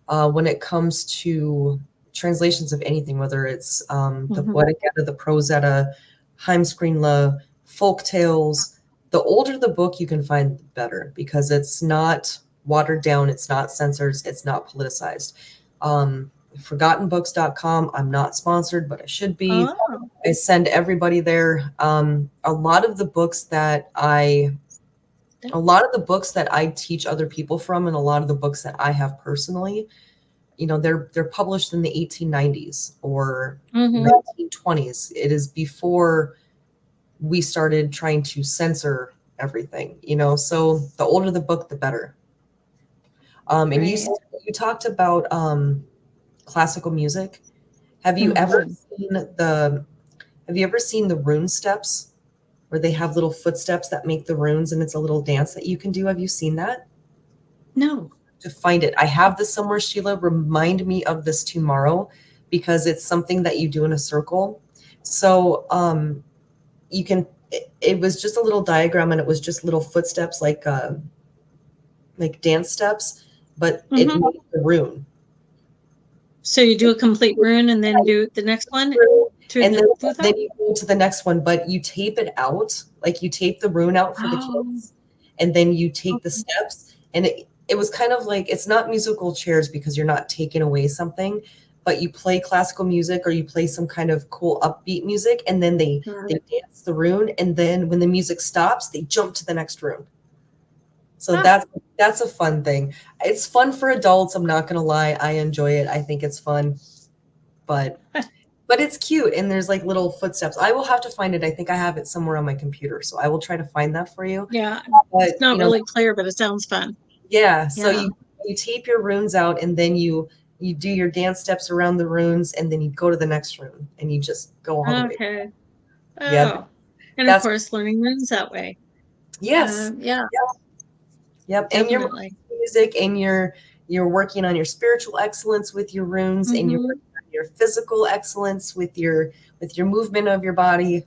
when it comes to translations of anything, whether it's the Poetic Edda, the Prose Edda, Heimskringla, folk tales, the older the book you can find, the better, because it's not watered down, it's not censored, it's not politicized. ForgottenBooks.com. I'm not sponsored, but I should be. Oh. I send everybody there. A lot of the books that I teach other people from, and a lot of the books that I have personally, they're published in the 1890s or 1920s. It is before we started trying to censor everything, so the older the book, the better. And Right. you talked about classical music. Have you ever seen the rune steps, where they have little footsteps that make the runes, and it's a little dance that you can do? Have you seen that? No. To find it, I have this somewhere. Sheila, remind me of this tomorrow, because it's something that you do in a circle. So you can. It was just a little diagram, and it was just little footsteps, like dance steps, but it made the rune. So you do a complete rune and then do the next one? And then you go to the next one, but you tape it out, like you tape the rune out for the kids, and then you take the steps. And it was kind of like, it's not musical chairs because you're not taking away something, but you play classical music or you play some kind of cool upbeat music, and then they dance the rune, and then when the music stops, they jump to the next rune. So that's a fun thing. It's fun for adults. I'm not gonna lie, I enjoy it. I think it's fun, but it's cute, and there's like little footsteps. I will have to find it. I think I have it somewhere on my computer, so I will try to find that for you. Yeah, but, it's not really clear, but it sounds fun. Yeah. So you tape your runes out, and then you do your dance steps around the runes, and then you go to the next rune, and you just go all the way. Okay. Oh. Yeah. And of course, learning runes that way. Yes. Yep. Definitely. And your music, and you're working on your spiritual excellence with your runes, and you're working on your physical excellence with your movement of your body,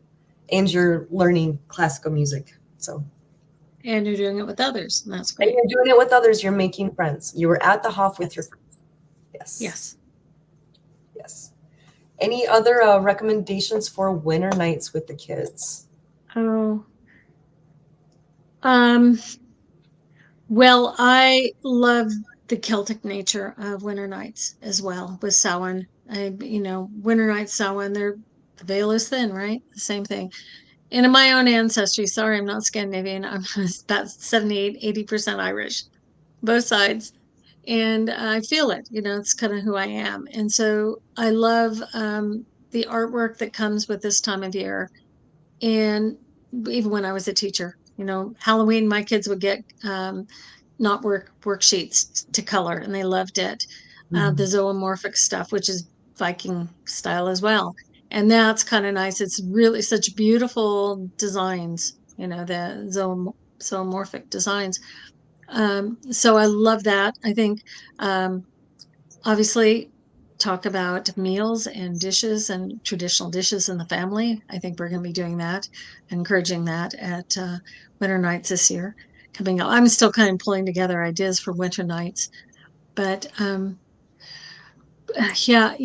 and you're learning classical music. So. And you're doing it with others, and that's great. And you're doing it with others. You're making friends. You were at the Hof with your friends. Yes. Any other recommendations for winter nights with the kids? Oh. Well, I love the Celtic nature of winter nights as well with Samhain. Winter nights, Samhain, the veil is thin, right? The same thing. And in my own ancestry, sorry, I'm not Scandinavian. I'm about 78, 80% Irish, both sides. And I feel it, it's kind of who I am. And so I love the artwork that comes with this time of year. And even when I was a teacher, Halloween, my kids would get not worksheets to color, and they loved it. The zoomorphic stuff, which is Viking style as well. And that's kind of nice. It's really such beautiful designs, the zoomorphic designs. So I love that. I think, obviously, talk about meals and dishes and traditional dishes in the family. I think we're going to be doing that, encouraging that at winter nights this year coming up. I'm still kind of pulling together ideas for winter nights, but yeah,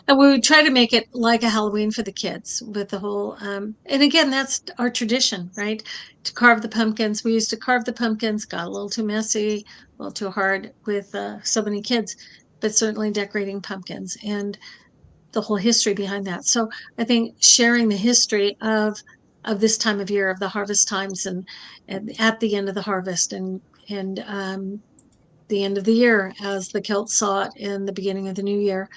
and we would try to make it like a Halloween for the kids with the whole, and again, that's our tradition, right? To carve the pumpkins. We used to carve the pumpkins, got a little too messy, a little too hard with so many kids, but certainly decorating pumpkins and the whole history behind that. So I think sharing the history of this time of year, of the harvest times, and at the end of the harvest, and the end of the year as the Celts saw it in the beginning of the new year.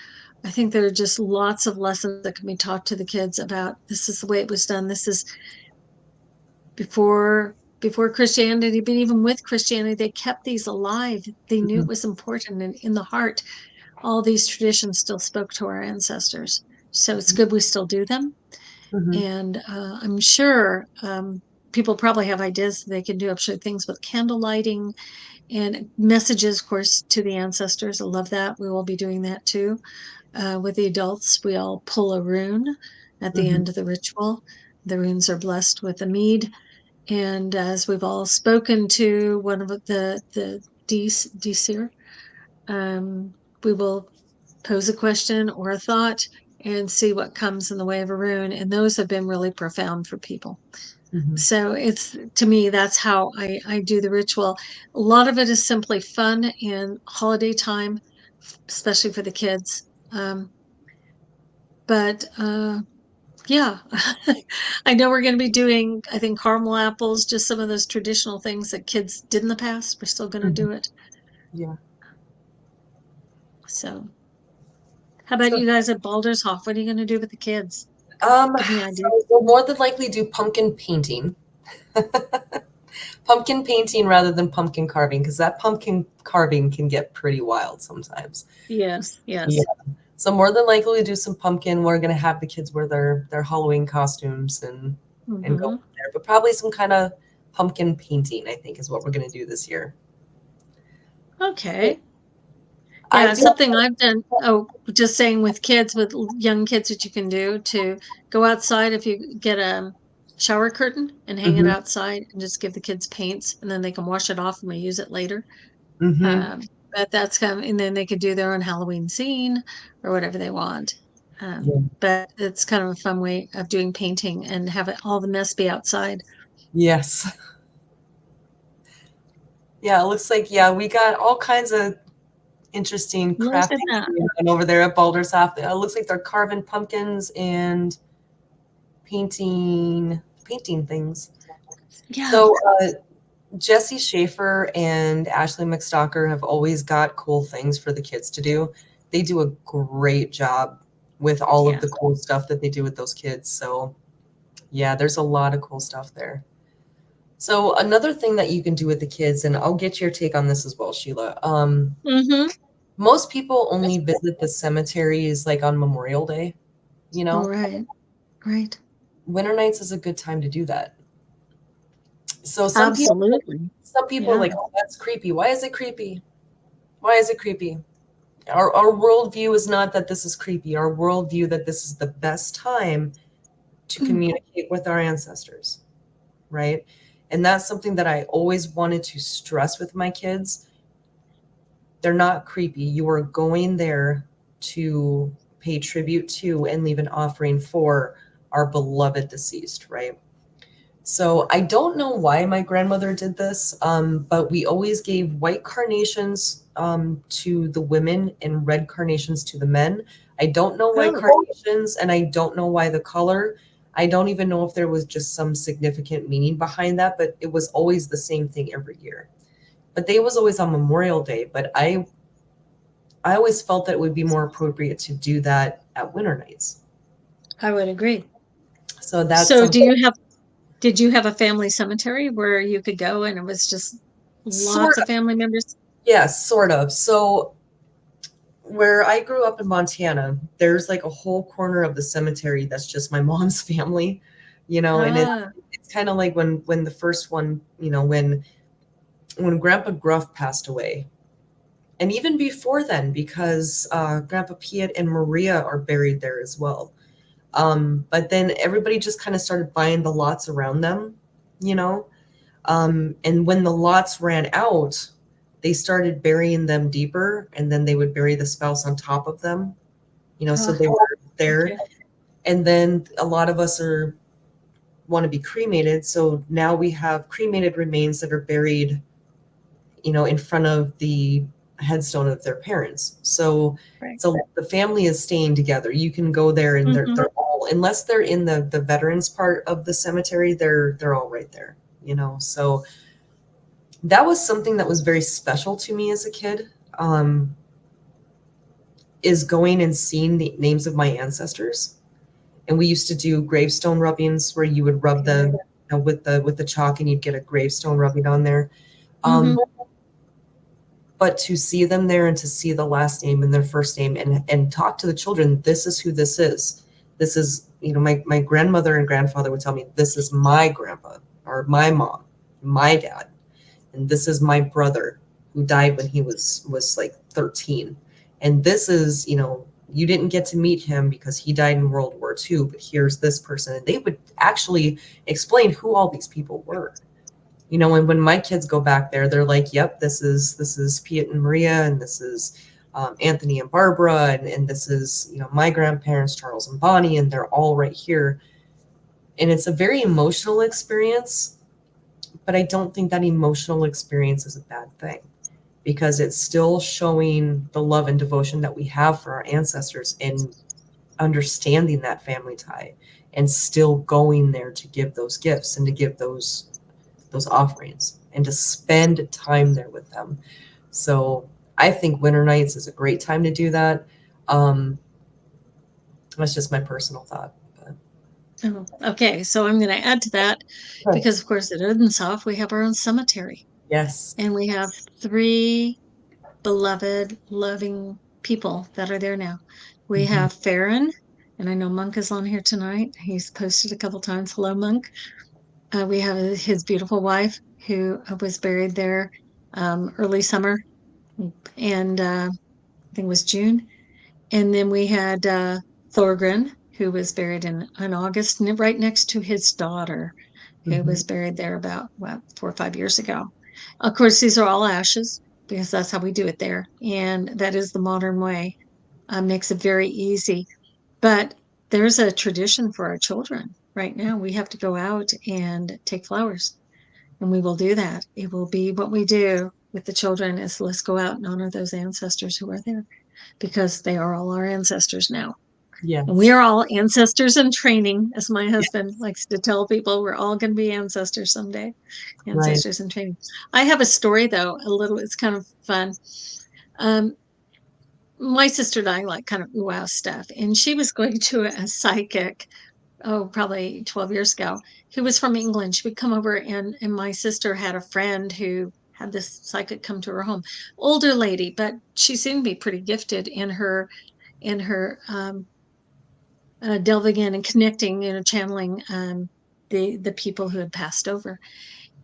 I think there are just lots of lessons that can be taught to the kids about this is the way it was done. This is before Christianity, but even with Christianity, they kept these alive. They knew it was important, and in the heart, all these traditions still spoke to our ancestors. So it's good we still do them. And I'm sure people probably have ideas they can do. I'm sure things with candle lighting and messages, of course, to the ancestors. I love that. We will be doing that too. With the adults, we all pull a rune at the end of the ritual. The runes are blessed with a mead. And as we've all spoken to one of the Deseer, we will pose a question or a thought and see what comes in the way of a rune. And those have been really profound for people. So it's, to me, that's how I do the ritual. A lot of it is simply fun and holiday time, especially for the kids. But yeah, I know we're going to be doing, I think, caramel apples, just some of those traditional things that kids did in the past. We're still going to do it. Yeah. So how about you guys at Baldur's Hof? What are you going to do with the kids? Give me ideas. So we'll more than likely do pumpkin painting. Pumpkin painting rather than pumpkin carving, because that pumpkin carving can get pretty wild sometimes. Yes, yes. Yeah. So more than likely do some pumpkin. We're going to have the kids wear their Halloween costumes and go from there. But probably some kind of pumpkin painting, I think, is what we're going to do this year. Okay. Yeah, something I've done. Oh, just saying with kids, with young kids, what you can do to go outside if you get a shower curtain and hang it outside and just give the kids paints, and then they can wash it off and reuse it later. But that's kind of, and then they could do their own Halloween scene or whatever they want. But it's kind of a fun way of doing painting and have it, all the mess be outside. Yes. Yeah, it looks like, yeah, we got all kinds of interesting crafting over there at Baldur's Hof. It looks like they're carving pumpkins and painting things. Yeah. So Jesse Schaefer and Ashley McStalker have always got cool things for the kids to do. They do a great job with all of the cool stuff that they do with those kids. So yeah, there's a lot of cool stuff there. So another thing that you can do with the kids, and I'll get your take on this as well, Sheila. Most people only visit the cemeteries like on Memorial Day, you know? Right. Winter nights is a good time to do that. So some people are like, oh, that's creepy. Why is it creepy? Why is it creepy? Our worldview is not that this is creepy. Our worldview that this is the best time to communicate with our ancestors, right? And that's something that I always wanted to stress with my kids. They're not creepy. You are going there to pay tribute to and leave an offering for our beloved deceased, right? So I don't know why my grandmother did this, but we always gave white carnations to the women and red carnations to the men. I don't know why carnations, and I don't know why the color. I don't even know if there was just some significant meaning behind that, but it was always the same thing every year. But they was always on Memorial Day, but I always felt that it would be more appropriate to do that at winter nights. I would agree. So that's did you have a family cemetery where you could go and it was just lots of family members? Yes, sort of. So where I grew up in Montana, there's like a whole corner of the cemetery that's just my mom's family, you know, and it's kind of like when the first one, you know, when Grandpa Gruff passed away. And even before then, because Grandpa Piet and Maria are buried there as well. But then everybody just kind of started buying the lots around them, you know, and when the lots ran out, they started burying them deeper, and then they would bury the spouse on top of them, you know, so they were there. Okay. And then a lot of us want to be cremated. So now we have cremated remains that are buried, you know, in front of the headstone of their parents. So the family is staying together. You can go there and they're all, unless they're in the veterans part of the cemetery, they're all right there, you know. So that was something that was very special to me as a kid, is going and seeing the names of my ancestors. And we used to do gravestone rubbings where you would rub them, you know, with the chalk, and you'd get a gravestone rubbing on there. But to see them there and to see the last name and their first name and talk to the children, this is who this is. This is, you know, my grandmother and grandfather would tell me, this is my grandpa, or my mom, my dad, and this is my brother who died when he was like 13. And this is, you didn't get to meet him because he died in World War II, but here's this person. And they would actually explain who all these people were. And when my kids go back there, they're like, yep, this is Piet and Maria, and this is Anthony and Barbara, and this is, my grandparents, Charles and Bonnie, and they're all right here. And it's a very emotional experience, but I don't think that emotional experience is a bad thing, because it's still showing the love and devotion that we have for our ancestors and understanding that family tie and still going there to give those gifts and to give those offerings and to spend time there with them. So I think winter nights is a great time to do that. That's just my personal thought. Oh, okay, so I'm going to add to that because, of course, at Odenshoff, we have our own cemetery. Yes. And we have 3 beloved, loving people that are there now. We have Farron, and I know Monk is on here tonight. He's posted a couple times. Hello, Monk. We have his beautiful wife who was buried there early summer, and I think it was June. And then we had Thorgren, who was buried in August, right next to his daughter, who was buried there about 4 or 5 years ago. Of course, these are all ashes because that's how we do it there. And that is the modern way. Makes it very easy. But there's a tradition for our children right now. We have to go out and take flowers, and we will do that. It will be what we do with the children is let's go out and honor those ancestors who are there, because they are all our ancestors now. Yeah. And we are all ancestors in training, as my husband likes to tell people. We're all going to be ancestors someday. Ancestors in training. I have a story, though, it's kind of fun. My sister and I like kind of wow stuff, and she was going to a psychic, probably 12 years ago, who was from England. She would come over, and my sister had a friend who had this psychic come to her home. Older lady, but she seemed to be pretty gifted in her delving in and connecting, channeling the people who had passed over.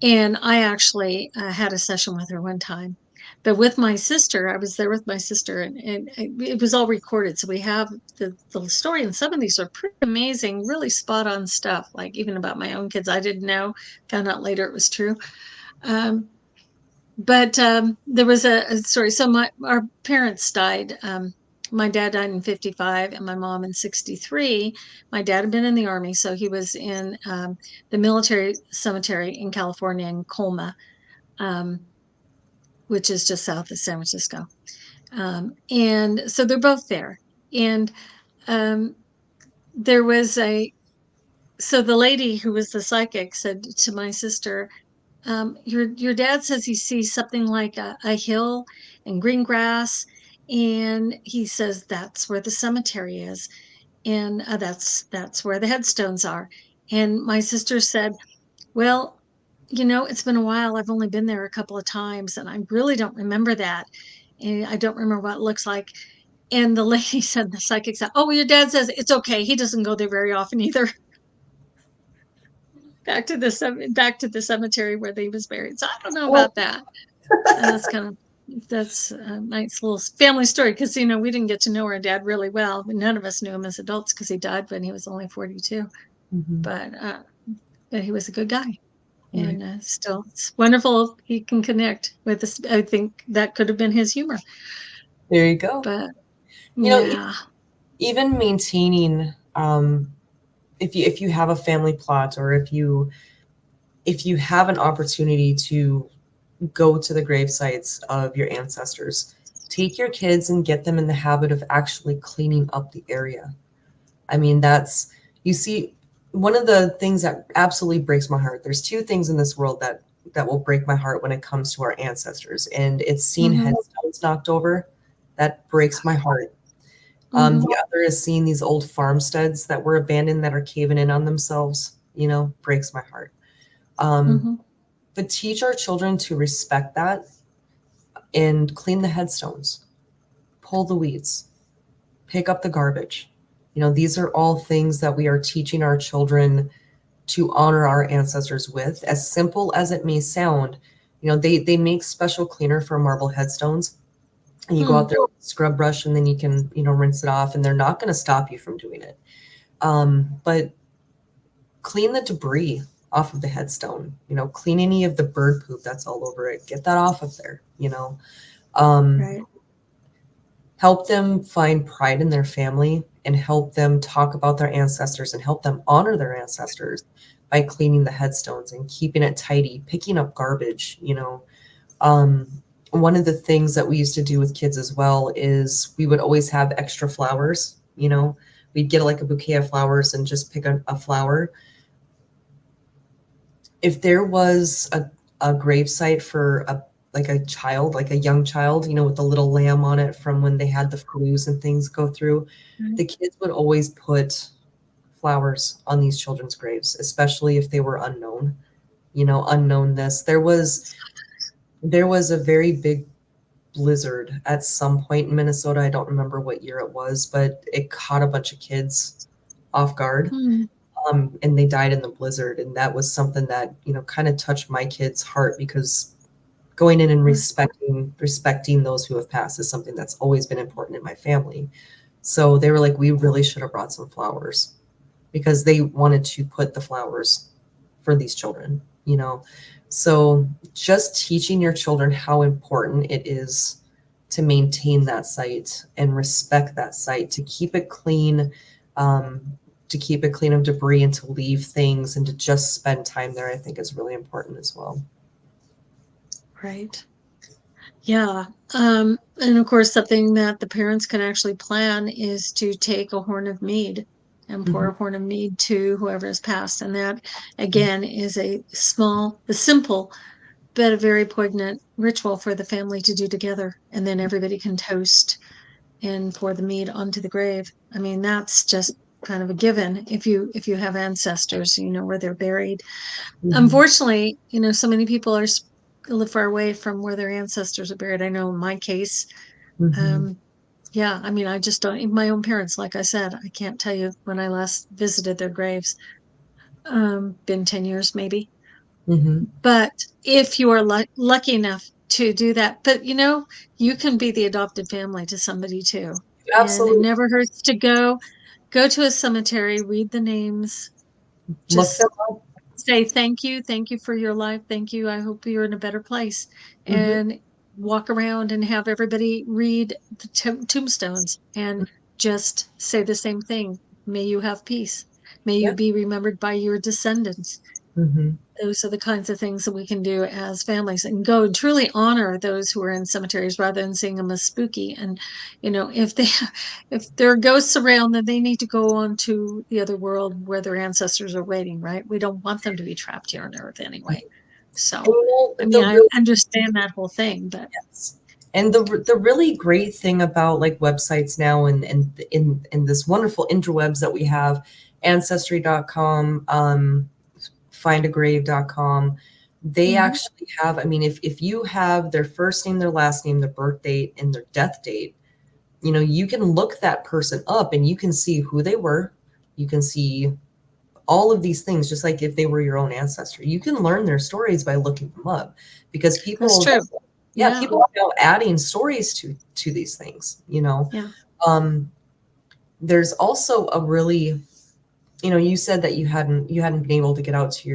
And I actually had a session with her one time. But with my sister, I was there with my sister, and it was all recorded. So we have the story, and some of these are pretty amazing, really spot on stuff, like even about my own kids. I didn't know, found out later it was true. But there was a story. So our parents died. My dad died in 55 and my mom in 63. My dad had been in the Army, so he was in the military cemetery in California in Colma, which is just south of San Francisco. And so they're both there. And there was so the lady who was the psychic said to my sister, your dad says he sees something like a hill and green grass, and he says that's where the cemetery is, and that's where the headstones are. And my sister said, well, it's been a while. I've only been there a couple of times, and I really don't remember that, and I don't remember what it looks like. And the lady said, the psychic said, oh, well, your dad says it's okay, he doesn't go there very often either. back to the cemetery where they was buried. So I don't know about that. That's a nice little family story, because we didn't get to know our dad really well. None of us knew him as adults because he died when he was only 42. But he was a good guy, and still it's wonderful he can connect with us. I think that could have been his humor. There you go. But even maintaining, if you have a family plot, or if you have an opportunity to go to the grave sites of your ancestors, take your kids and get them in the habit of actually cleaning up the area. I mean, one of the things that absolutely breaks my heart. There's 2 things in this world that will break my heart when it comes to our ancestors, and it's seeing headstones knocked over. That breaks my heart. The other is seeing these old farmsteads that were abandoned that are caving in on themselves. Breaks my heart. But teach our children to respect that and clean the headstones, pull the weeds, pick up the garbage. These are all things that we are teaching our children to honor our ancestors with. As simple as it may sound, you know, they make special cleaner for marble headstones. And you go out there with a scrub brush and then you can, you know, rinse it off, and they're not going to stop you from doing it. But clean the debris off of the headstone, you know, clean any of the bird poop that's all over it. Get that off of there, you know. Right. Help them find pride in their family, and help them talk about their ancestors, and help them honor their ancestors by cleaning the headstones and keeping it tidy, picking up garbage, you know. One of the things that we used to do with kids as well is we would always have extra flowers, you know. We'd get like a bouquet of flowers and just pick a flower. If there was a gravesite for a child, like a young child, you know, with a little lamb on it from when they had the flus and things go through, the kids would always put flowers on these children's graves, especially if they were unknown, you know, unknownness. There was a very big blizzard at some point in Minnesota. I don't remember what year it was, but it caught a bunch of kids off guard. And they died in the blizzard. And that was something that, you know, kind of touched my kid's heart, because going in and respecting those who have passed is something that's always been important in my family. So they were like, we really should have brought some flowers, because they wanted to put the flowers for these children, you know. So just teaching your children how important it is to maintain that site and respect that site, to keep it clean, of debris, and to leave things, and to just spend time there, I think is really important as well. Right. Yeah. And of course, something that the parents can actually plan is to take a horn of mead and pour a horn of mead to whoever has passed. And that, again, is a simple, but a very poignant ritual for the family to do together. And then everybody can toast and pour the mead onto the grave. I mean, that's just kind of a given if you have ancestors, you know, where they're buried. Unfortunately, you know, so many people live far away from where their ancestors are buried. I know in my case, yeah, I mean, I just don't, even my own parents, like I said, I can't tell you when I last visited their graves. Been 10 years maybe. But if you are lucky enough to do that, but you know, you can be the adopted family to somebody too. Absolutely. And it never hurts to go to a cemetery, read the names, Look them up. say thank you for your life, thank you, I hope you're in a better place, and walk around and have everybody read the tombstones and just say the same thing. May you have peace, may you be remembered by your descendants. Those are the kinds of things that we can do as families, and go and truly honor those who are in cemeteries rather than seeing them as spooky. And you know, if there are ghosts around, then they need to go on to the other world where their ancestors are waiting, right? We don't want them to be trapped here on earth anyway. So I mean, I understand that whole thing, but and the really great thing about like websites now, and in this wonderful interwebs that we have, ancestry.com, findagrave.com, they actually have, I mean, if you have their first name, their last name, their birth date, and their death date, you know, you can look that person up and you can see who they were. You can see all of these things, just like if they were your own ancestor. You can learn their stories by looking them up, because people, that's true. People are now adding stories to these things, you know. There's also a really, you know, you said that you hadn't been able to get out to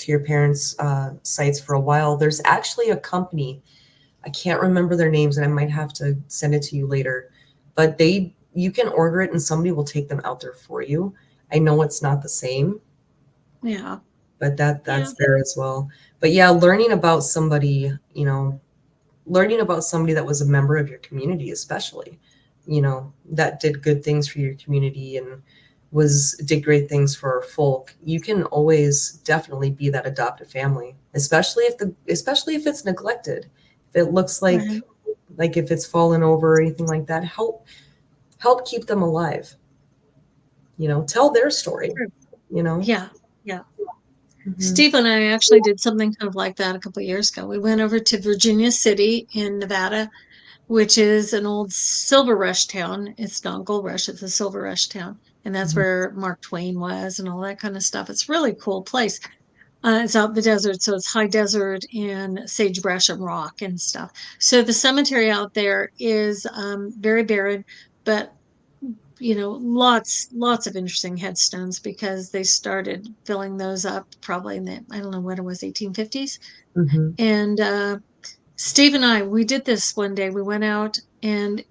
your parents' sites for a while. There's actually a company, I can't remember their names, and I might have to send it to you later, but you can order it and somebody will take them out there for you. I know it's not the same, but that's there as well. But yeah, learning about somebody, you know, that was a member of your community, especially, you know, that did good things for your community and did great things for our folk. You can always definitely be that adopted family, especially if it's neglected. If it looks like if it's fallen over or anything like that, help keep them alive. You know, tell their story. You know. Steve and I actually did something kind of like that a couple of years ago. We went over to Virginia City in Nevada, which is an old silver rush town. It's not gold rush, it's a silver rush town. and that's where Mark Twain was and all that kind of stuff. It's a really cool place. It's out in the desert, so it's high desert and sagebrush and rock and stuff. So the cemetery out there is very barren, but lots of interesting headstones because they started filling those up probably in the, I don't know when it was, 1850s. Mm-hmm. And Steve and we did this one day. We went out and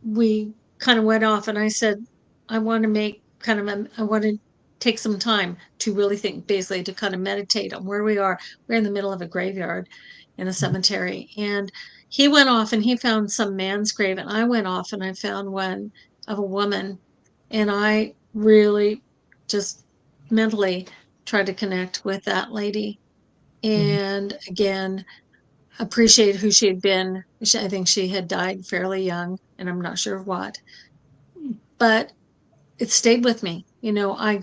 we kind of went off, and I said, I want to make I want to take some time to really think, basically to kind of meditate on where we are. We're in the middle of a graveyard in a cemetery. And he went off and he found some man's grave, and I went off and I found one of a woman. And I really just mentally tried to connect with that lady. Mm-hmm. And again, appreciate who she had been. I think she had died fairly young, and I'm not sure of what, but it stayed with me. I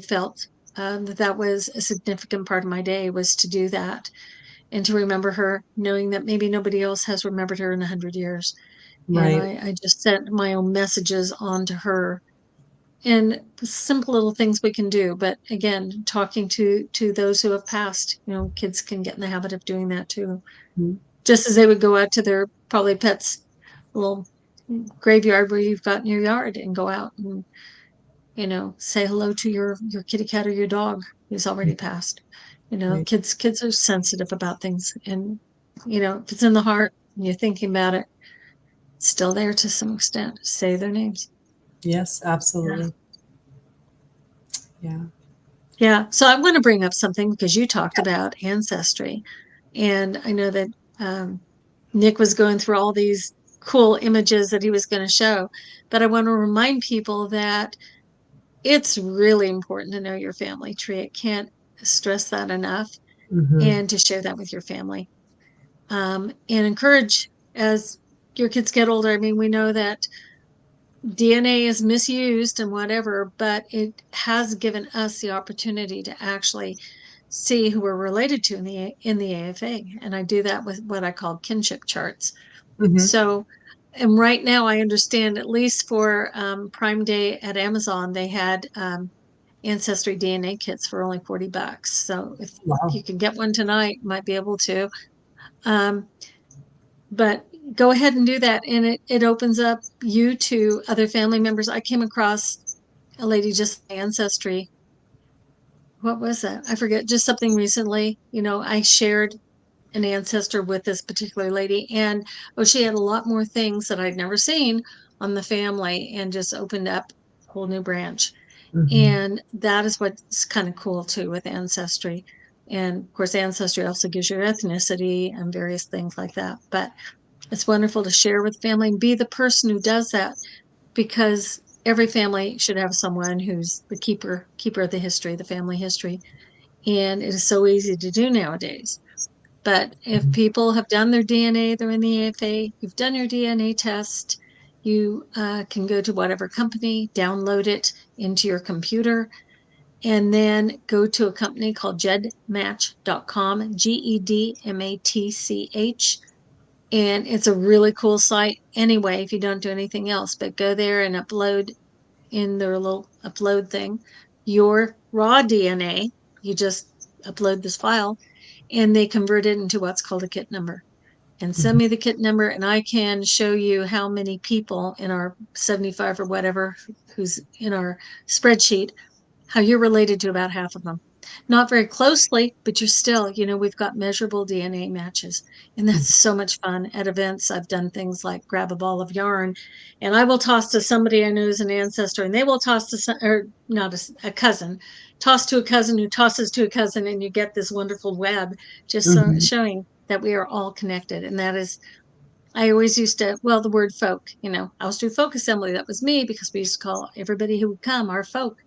felt that was a significant part of my day, was to do that and to remember her, knowing that maybe nobody else has remembered her in 100 years. And Right. I just sent my own messages on to her, and simple little things we can do. But again, talking to those who have passed, kids can get in the habit of doing that too, Mm-hmm. just as they would go out to their probably pets' little graveyard where you've got in your yard, and go out and say hello to your kitty cat or your dog who's already passed. Right. Kids are sensitive about things, and if it's in the heart and you're thinking about it, it's still there to some extent. Say their names. Yes, Yeah. absolutely. Yeah. Yeah. So I want to bring up something because you talked about ancestry, and I know that um, Nick was going through all these cool images that he was going to show, but I want to remind people that it's really important to know your family tree. I can't stress that enough, Mm-hmm. and to share that with your family, and encourage as your kids get older. I mean, we know that DNA is misused and whatever, but it has given us the opportunity to actually see who we're related to in the AFA. And I do that with what I call kinship charts. Mm-hmm. So, and right now I understand, at least for Prime Day at Amazon, they had Ancestry DNA kits for only $40. So if Wow. you can get one tonight, you might be able to. Um, but go ahead and do that, and it opens up you to other family members. I came across a lady just Ancestry. What was that? I forget. Just something recently. I shared an ancestor with this particular lady, and she had a lot more things that I'd never seen on the family, and just opened up a whole new branch. Mm-hmm. And that is what's kind of cool too with Ancestry. And of course, Ancestry also gives your ethnicity and various things like that. But it's wonderful to share with family and be the person who does that, because every family should have someone who's the keeper of the history, the family history. And it is so easy to do nowadays. But if people have done their DNA, they're in the AFA, you've done your DNA test, you can go to whatever company, download it into your computer, and then go to a company called gedmatch.com, GEDMATCH. And it's a really cool site anyway, if you don't do anything else, but go there and upload in their little upload thing your raw DNA. You just upload this file, and they convert it into what's called a kit number, and send Mm-hmm. me the kit number, and I can show you how many people in our 75 or whatever who's in our spreadsheet, how you're related to about half of them. Not very closely, but you're still, we've got measurable DNA matches. And that's so much fun. At events, I've done things like grab a ball of yarn, and I will toss to somebody I know is an ancestor, and they will toss to or not a cousin, toss to a cousin who tosses to a cousin, and you get this wonderful web, just Mm-hmm. showing that we are all connected. And that is, I always used to, well, the word folk, I was through folk assembly. That was me, because we used to call everybody who would come our folk.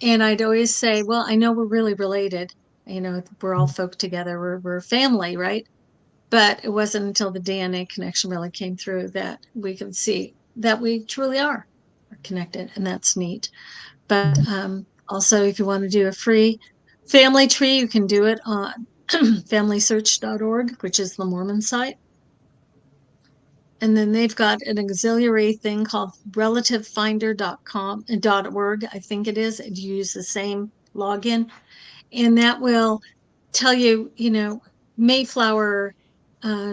And I'd always say, well, I know we're really related. We're all folk together. We're family, right? But it wasn't until the DNA connection really came through that we could see that we truly are connected. And that's neat. But also, if you want to do a free family tree, you can do it on familysearch.org, which is the Mormon site. and then they've got an auxiliary thing called relativefinder.com.org. I think it is. If you use the same login, and that will tell you, Mayflower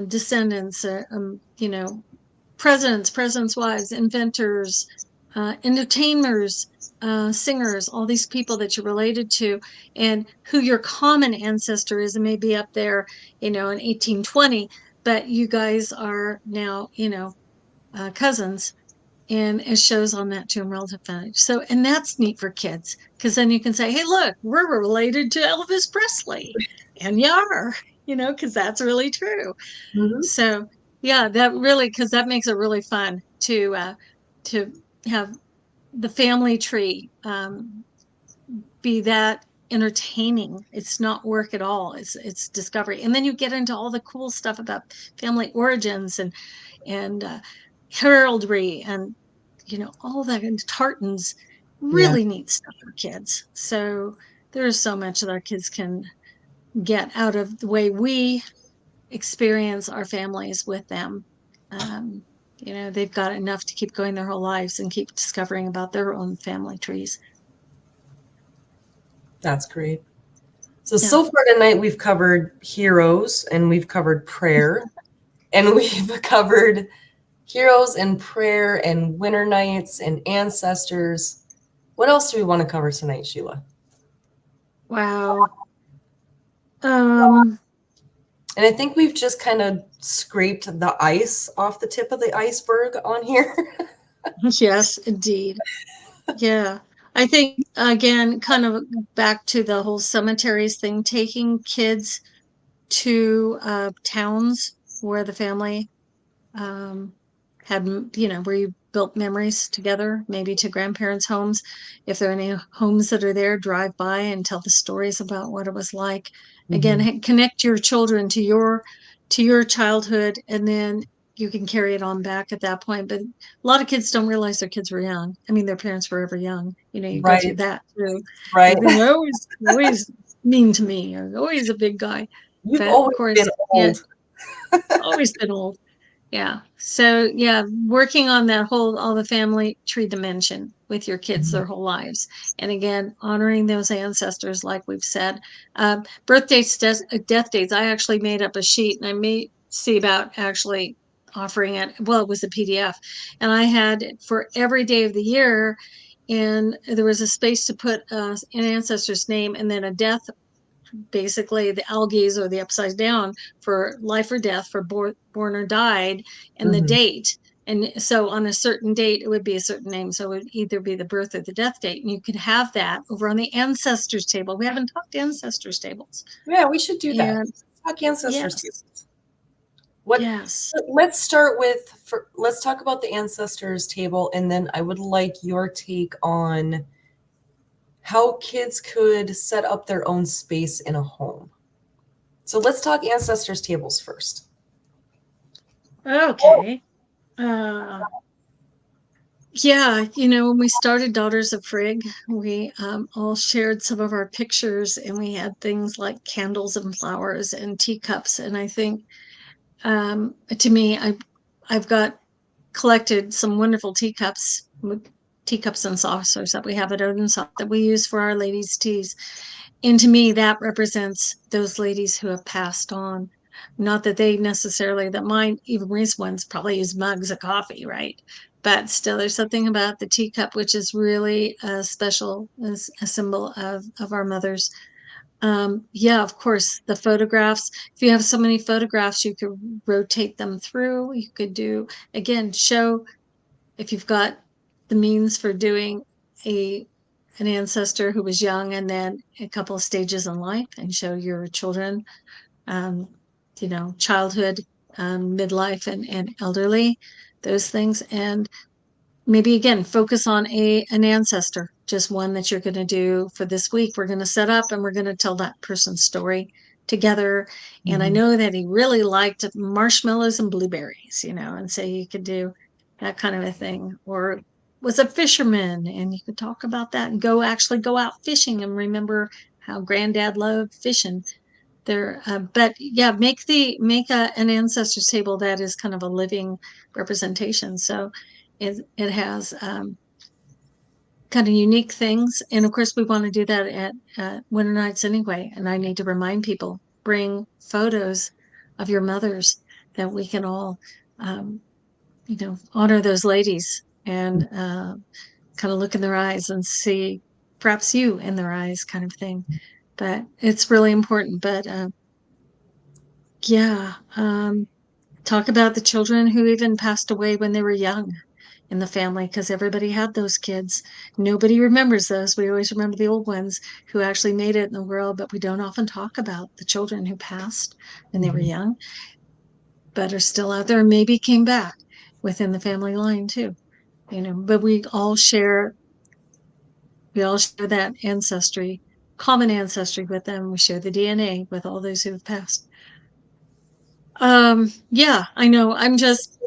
descendants, presidents' wives, inventors, entertainers, singers, all these people that you're related to, and who your common ancestor is, and maybe up there, in 1820, but you guys are now, cousins. And it shows on that too in relative advantage. So, and that's neat for kids because then you can say, hey, look, we're related to Elvis Presley. And you are, because that's really true. Mhm. So, yeah, that really, because that makes it really fun to have the family tree be that entertaining. It's not work at all. It's discovery. And then you get into all the cool stuff about family origins and heraldry and all that, and tartans, Yeah, really neat stuff for kids. So there's so much that our kids can get out of the way we experience our families with them. um, they've got enough to keep going their whole lives and keep discovering about their own family trees. that's great. So, Yeah. so far tonight, we've covered heroes and we've covered prayer and we've covered heroes and prayer and winter nights and ancestors. What else do we want to cover tonight, Sheila? Wow. um And I think we've just kind of scraped the ice off the tip of the iceberg on here. yes, indeed. Yeah. I think, again, kind of back to the whole cemeteries thing, taking kids to towns where the family um, had, where you built memories together, maybe to grandparents' homes. If there are any homes that are there, drive by and tell the stories about what it was like. Again, Mhm. connect your children to your childhood, and then you can carry it on back at that point. But a lot of kids don't realize their kids were young. I mean, their parents were ever young. You go through Right, that too. right. You think, always mean to me, or always a big guy. You've But of always been course, yeah, old. always been old. Yeah. So yeah, working on that whole, all the family tree dimension with your kids Mhm. their whole lives. And again, honoring those ancestors, like we've said. Birthdays, death dates. I actually made up a sheet, and I may see about actually offering it. Well, it was a PDF, and I had it for every day of the year. And there was a space to put an ancestor's name and then a death, basically the algaes or the upside down for life or death, for born or died, and the Mhm. date. And so on a certain date, it would be a certain name. So it would either be the birth or the death date. And you could have that over on the ancestors table. We haven't talked ancestors tables. Yeah, we should do that. And Talk ancestors too. yes, What? yes. Let's start with. Let's talk about the ancestors table, and then I would like your take on how kids could set up their own space in a home. So let's talk ancestors tables first. Okay. Uh, Yeah, when we started Daughters of Frigg, we all shared some of our pictures, and we had things like candles and flowers and teacups. And I think, to me, I've got collected some wonderful teacups and saucers that we have at Odin's that we use for our ladies' teas. And to me, that represents those ladies who have passed on. Not that they necessarily, that mine, even recent ones, probably use mugs of coffee, right? But still, there's something about the teacup which is really special, as a symbol of our mothers. Yeah, of course, the photographs. If you have so many photographs, you could rotate them through. You could do, again, show, if you've got the means for doing a an ancestor who was young and then a couple of stages in life, and show your children, um, childhood, midlife, and elderly, those things. And maybe again, focus on an ancestor, just one that you're going to do for this week. We're going to set up and we're going to tell that person's story together. And I Mhm. know that he really liked marshmallows and blueberries, and so you could do that kind of a thing. Or was a fisherman, and you could talk about that and go out fishing and remember how granddad loved fishing. There, but yeah, make an ancestors table that is kind of a living representation. So it has kind of unique things, and of course we want to do that at winter nights anyway. And I need to remind people, bring photos of your mothers that we can all, honor those ladies and kind of look in their eyes and see perhaps you in their eyes, kind of thing. But it's really important. But yeah, talk about the children who even passed away when they were young in the family, because everybody had those kids. Nobody remembers those. We always remember the old ones who actually made it in the world, but we don't often talk about the children who passed when they were young, but are still out there and maybe came back within the family line too. But we all share that ancestry, common ancestry with them. We share the DNA with all those who have passed. Yeah, I know. I'm just,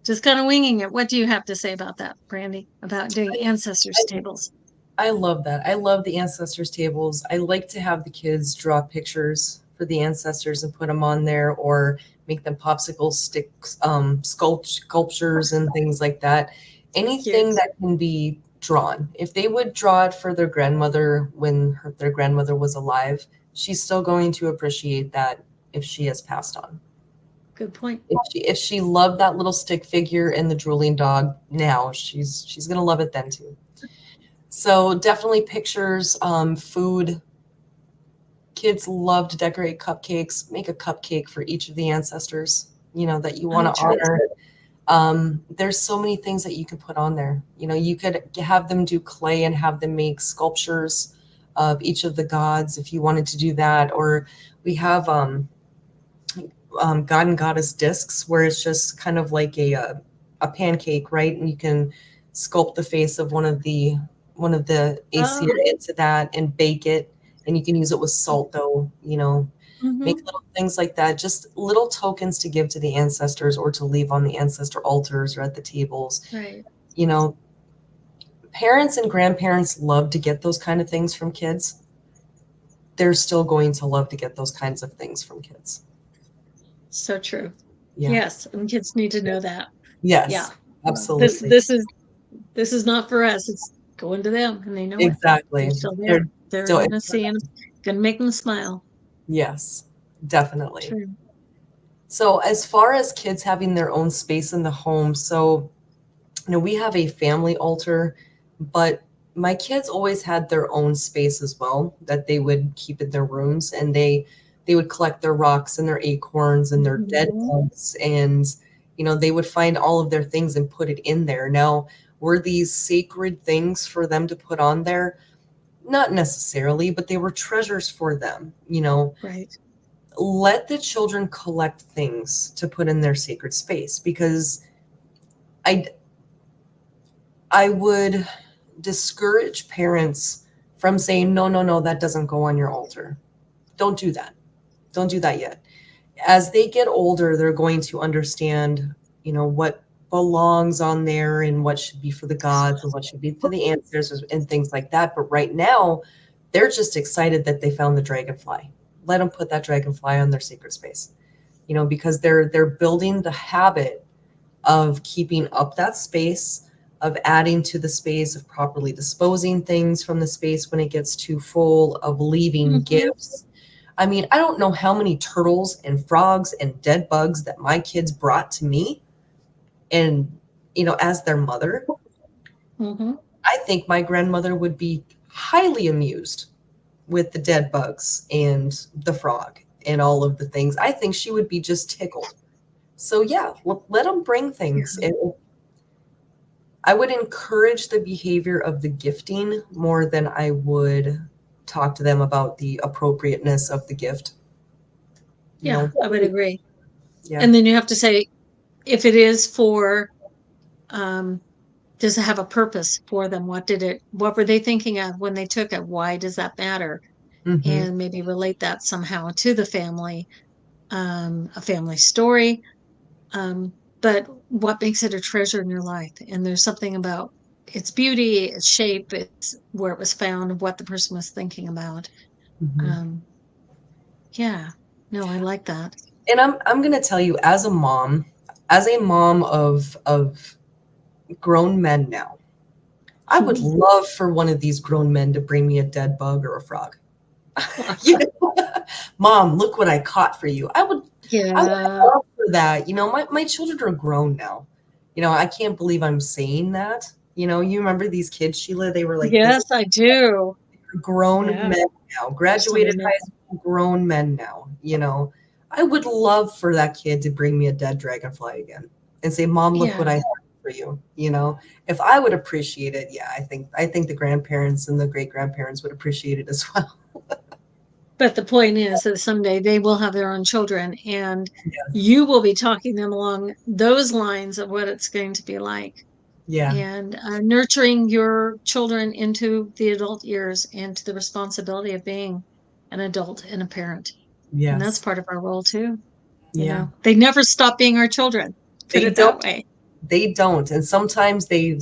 just kind of winging it. What do you have to say about that, Brandy, about doing ancestors tables? I love that. I love the ancestors tables. I like to have the kids draw pictures for the ancestors and put them on there, or make them popsicle sticks, sculptures and things like that. Anything Cute. that can be drawn. If they would draw it for their grandmother when their grandmother was alive, she's still going to appreciate that if she has passed on. Good point. If she loved that little stick figure and the drooling dog now, she's gonna love it then too. So definitely pictures, food. Kids love to decorate cupcakes. Make a cupcake for each of the ancestors, that you want to honor. There's so many things that you can put on there. You could have them do clay and have them make sculptures of each of the gods if you wanted to do that. Or we have god and goddess discs, where it's just kind of like a pancake, right? And you can sculpt the face of one of the Aesir into that and bake it. And you can use it with salt dough, make little things like that, just little tokens to give to the ancestors or to leave on the ancestor altars or at the tables. Right. Parents and grandparents love to get those kind of things from kids. They're still going to love to get those kinds of things from kids. So true. Yeah. Yes, and kids need to know that. Yes. Yeah. Absolutely. This is not for us. It's going to them, and they know exactly. They're still there. They're going to see them, going to make them smile. Yes, definitely. True. So as far as kids having their own space in the home, so we have a family altar, but my kids always had their own space as well that they would keep in their rooms, and they would collect their rocks and their acorns and their dead bugs, and they would find all of their things and put it in there. Now, were these sacred things for them to put on there? Not necessarily, but they were treasures for them, Right. Let the children collect things to put in their sacred space, because I would discourage parents from saying, no, that doesn't go on your altar. Don't do that. Don't do that yet. As they get older, they're going to understand, what belongs on there and what should be for the gods and what should be for the ancestors and things like that. But right now, they're just excited that they found the dragonfly. Let them put that dragonfly on their sacred space, because they're building the habit of keeping up that space, of adding to the space, of properly disposing things from the space when it gets too full, of leaving gifts. I mean, I don't know how many turtles and frogs and dead bugs that my kids brought to me. And, as their mother, I think my grandmother would be highly amused with the dead bugs and the frog and all of the things. I think she would be just tickled. So yeah, let them bring things. And I would encourage the behavior of the gifting more than I would talk to them about the appropriateness of the gift. Yeah, I would agree. Yeah. And then you have to say, if it is for, does it have a purpose for them? What were they thinking of when they took it? Why does that matter? And maybe relate that somehow to the family, a family story. But what makes it a treasure in your life? And there's something about its beauty, its shape, it's where it was found, what the person was thinking about. Yeah. No, I like that. And I'm gonna tell you, as a mom of grown men now, I would love for one of these grown men to bring me a dead bug or a frog. You know, Mom, look what I caught for you. I would Yeah. love for that. You know, my children are grown now. You know, I can't believe I'm saying that. You know, you remember these kids, Sheila? They were like this. Yes, I do. Grown Yeah. men now, graduated high school, grown men now. You know, I would love for that kid to bring me a dead dragonfly again and say, "Mom, look what I Yeah. have for you." You know, if I would appreciate it, yeah, I think the grandparents and the great grandparents would appreciate it as well. But the point is that someday they will have their own children, and Yes. you will be talking them along those lines of what it's going to be like, Yeah. and nurturing your children into the adult years and to the responsibility of being an adult and a parent. And that's Yes. part of our role too. You Yeah. know, they never stop being our children. Put They it don't. that way. They don't. And sometimes they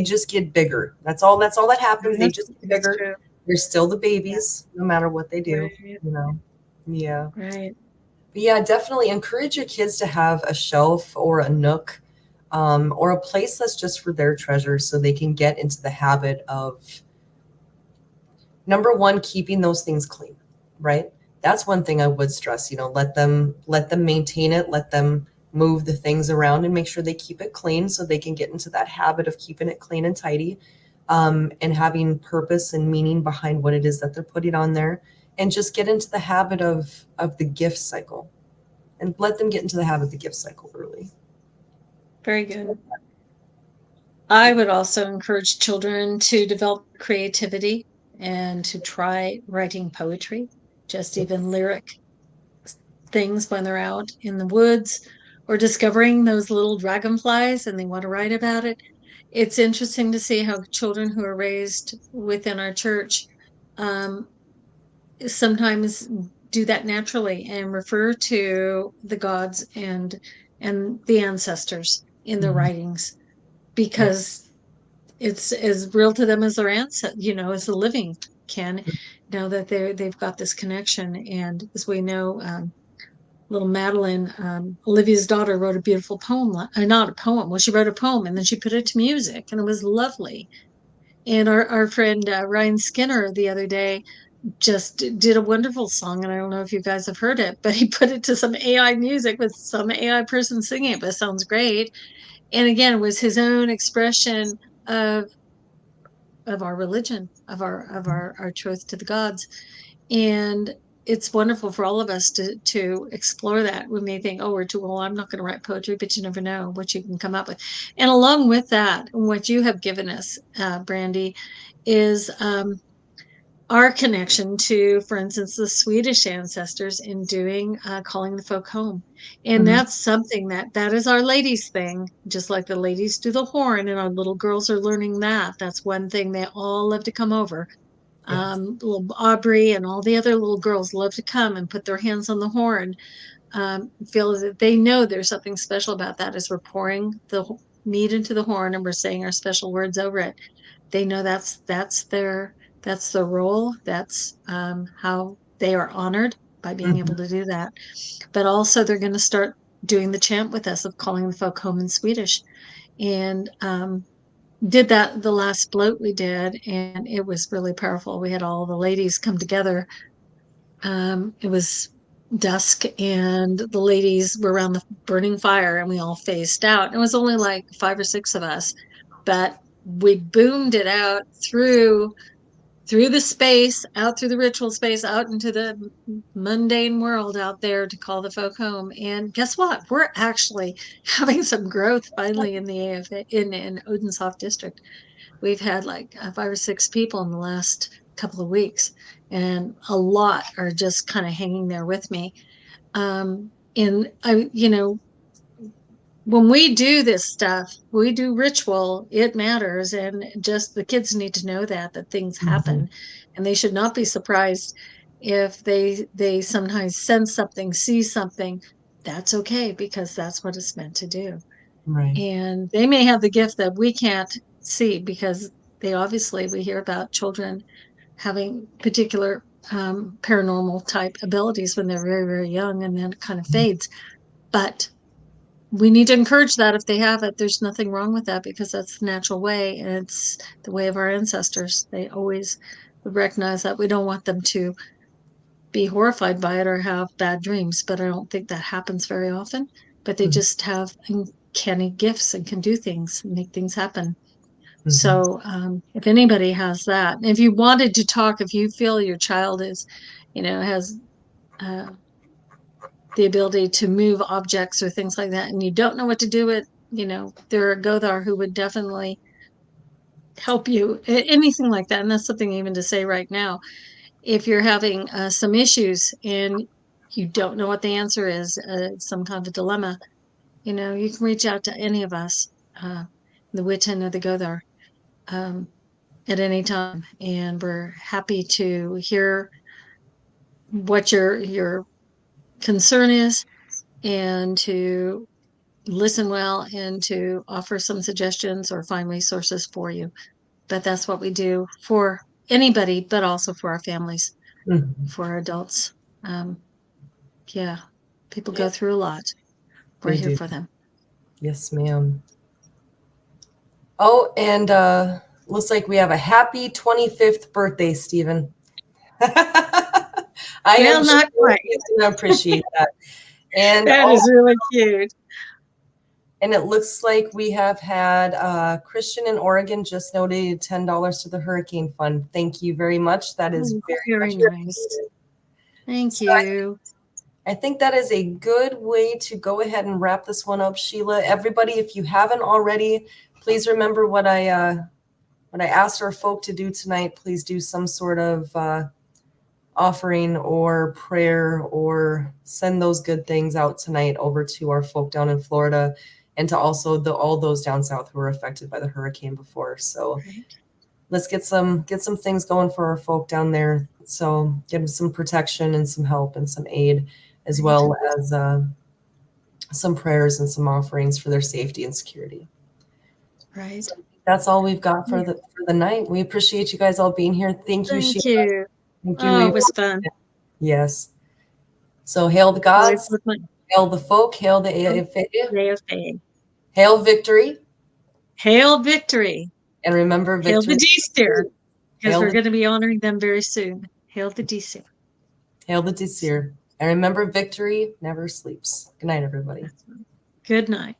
just get bigger. That's all that happens. They Yes, just get it's bigger. true. They're still the Yeah. babies, no matter what they do, Right. you know. Yeah. Right. But yeah, definitely encourage your kids to have a shelf or a nook, or a place that's just for their treasures so they can get into the habit of, number one, keeping those things clean, right? That's one thing I would stress. You know, let them maintain it, let them move the things around and make sure they keep it clean so they can get into that habit of keeping it clean and tidy, and having purpose and meaning behind what it is that they're putting on there, and just get into the habit of the gift cycle, and let them get into the habit of the gift cycle early. Very good. I would also encourage children to develop creativity and to try writing poetry, just even lyric things when they're out in the woods or discovering those little dragonflies and they want to write about it. It's interesting to see how children who are raised within our church um, sometimes do that naturally and refer to the gods and the ancestors in their Mhm. writings Yeah. because it's as real to them as their ancestors, as the living can, know that they've got this connection. And as we know, little Madeline, Olivia's daughter, wrote a beautiful poem. Not a poem. Well, she wrote a poem and then she put it to music, and it was lovely. And our friend Ryan Skinner the other day just did a wonderful song, and I don't know if you guys have heard it, but he put it to some AI music with some AI person singing it, but it sounds great. And again, it was his own expression of of our religion, of our truth to the gods. And it's wonderful for all of us to explore that. We may think, oh, we're too old, I'm not going to write poetry, but you never know what you can come up with. And along with that, what you have given us, Brandy, is our connection to, for instance, the Swedish ancestors in doing calling the folk home. And Mhm. that's something that is our ladies thing, just like the ladies do the horn and our little girls are learning that. That's one thing they all love to come over. Yes. Little Aubrey and all the other little girls love to come and put their hands on the horn. Feel that they know there's something special about that as we're pouring the meat into the horn and we're saying our special words over it. They know that's their role. That's how they are honored by being able Mhm. to do that. But also, they're going to start doing the chant with us of calling the folk home in Swedish, and did that the last float we did, and it was really powerful. We had all the ladies come together. It was dusk, and the ladies were around the burning fire, and we all faced out. It was only like 5 or 6 of us, but we boomed it out through the space, out through the ritual space, out into the mundane world out there to call the folk home. And guess what? We're actually having some growth finally in the AFA in Odenshoff district. We've had like 5 or 6 people in the last couple of weeks, and a lot are just kind of hanging there with me. And when we do this stuff, we do ritual, it matters. And just the kids need to know that things Mhm. happen. And they should not be surprised if they sometimes sense something, see something. That's okay because that's what it's meant to do. Right. And they may have the gift that we can't see because we hear about children having particular paranormal type abilities when they're very, very young, and then it kind of fades. But we need to encourage that if they have it. There's nothing wrong with that, because that's the natural way, and it's the way of our ancestors. They always would recognize that. We don't want them to be horrified by it or have bad dreams, but I don't think that happens very often. But they just have uncanny gifts and can do things and make things happen. So if anybody has that, if you wanted to talk, if you feel your child is, has the ability to move objects or things like that, and you don't know what to do with, there are Gothar who would definitely help you, anything like that. And that's something even to say right now. If you're having some issues and you don't know what the answer is, some kind of a dilemma, you can reach out to any of us, the Witan or the Gothar, at any time, and we're happy to hear what your concern is, and to listen well, and to offer some suggestions or find resources for you. But that's what we do for anybody, but also for our families, for our adults. Yeah, people go through a lot. We're here for them. Yes, ma'am. Oh, and looks like we have a happy 25th birthday, Stephen. I am not quite. I appreciate that. And that is really cute. And it looks like we have had Christian in Oregon just donated $10 to the Hurricane Fund. Thank you very much. That is very nice. Thank you. I think that is a good way to go ahead and wrap this one up, Sheila. Everybody, if you haven't already, please remember what I asked our folk to do tonight. Please do some sort of offering or prayer, or send those good things out tonight over to our folk down in Florida, and to also all those down south who were affected by the hurricane before. So let's get some things going for our folk down there. So get them some protection and some help and some aid, as well as some prayers and some offerings for their safety and security. Right. So that's all we've got for the night. We appreciate you guys all being here. Thank you, Sheila. Thank you. Oh, it was fun. Yes. So hail the gods, hail the folk, hail the AFA, hail victory. Hail victory. And remember victory. Hail the D-Steer, because we're going to be honoring them very soon. Hail the D-Steer. Hail the D-Steer. And remember, victory never sleeps. Good night, everybody. Good night.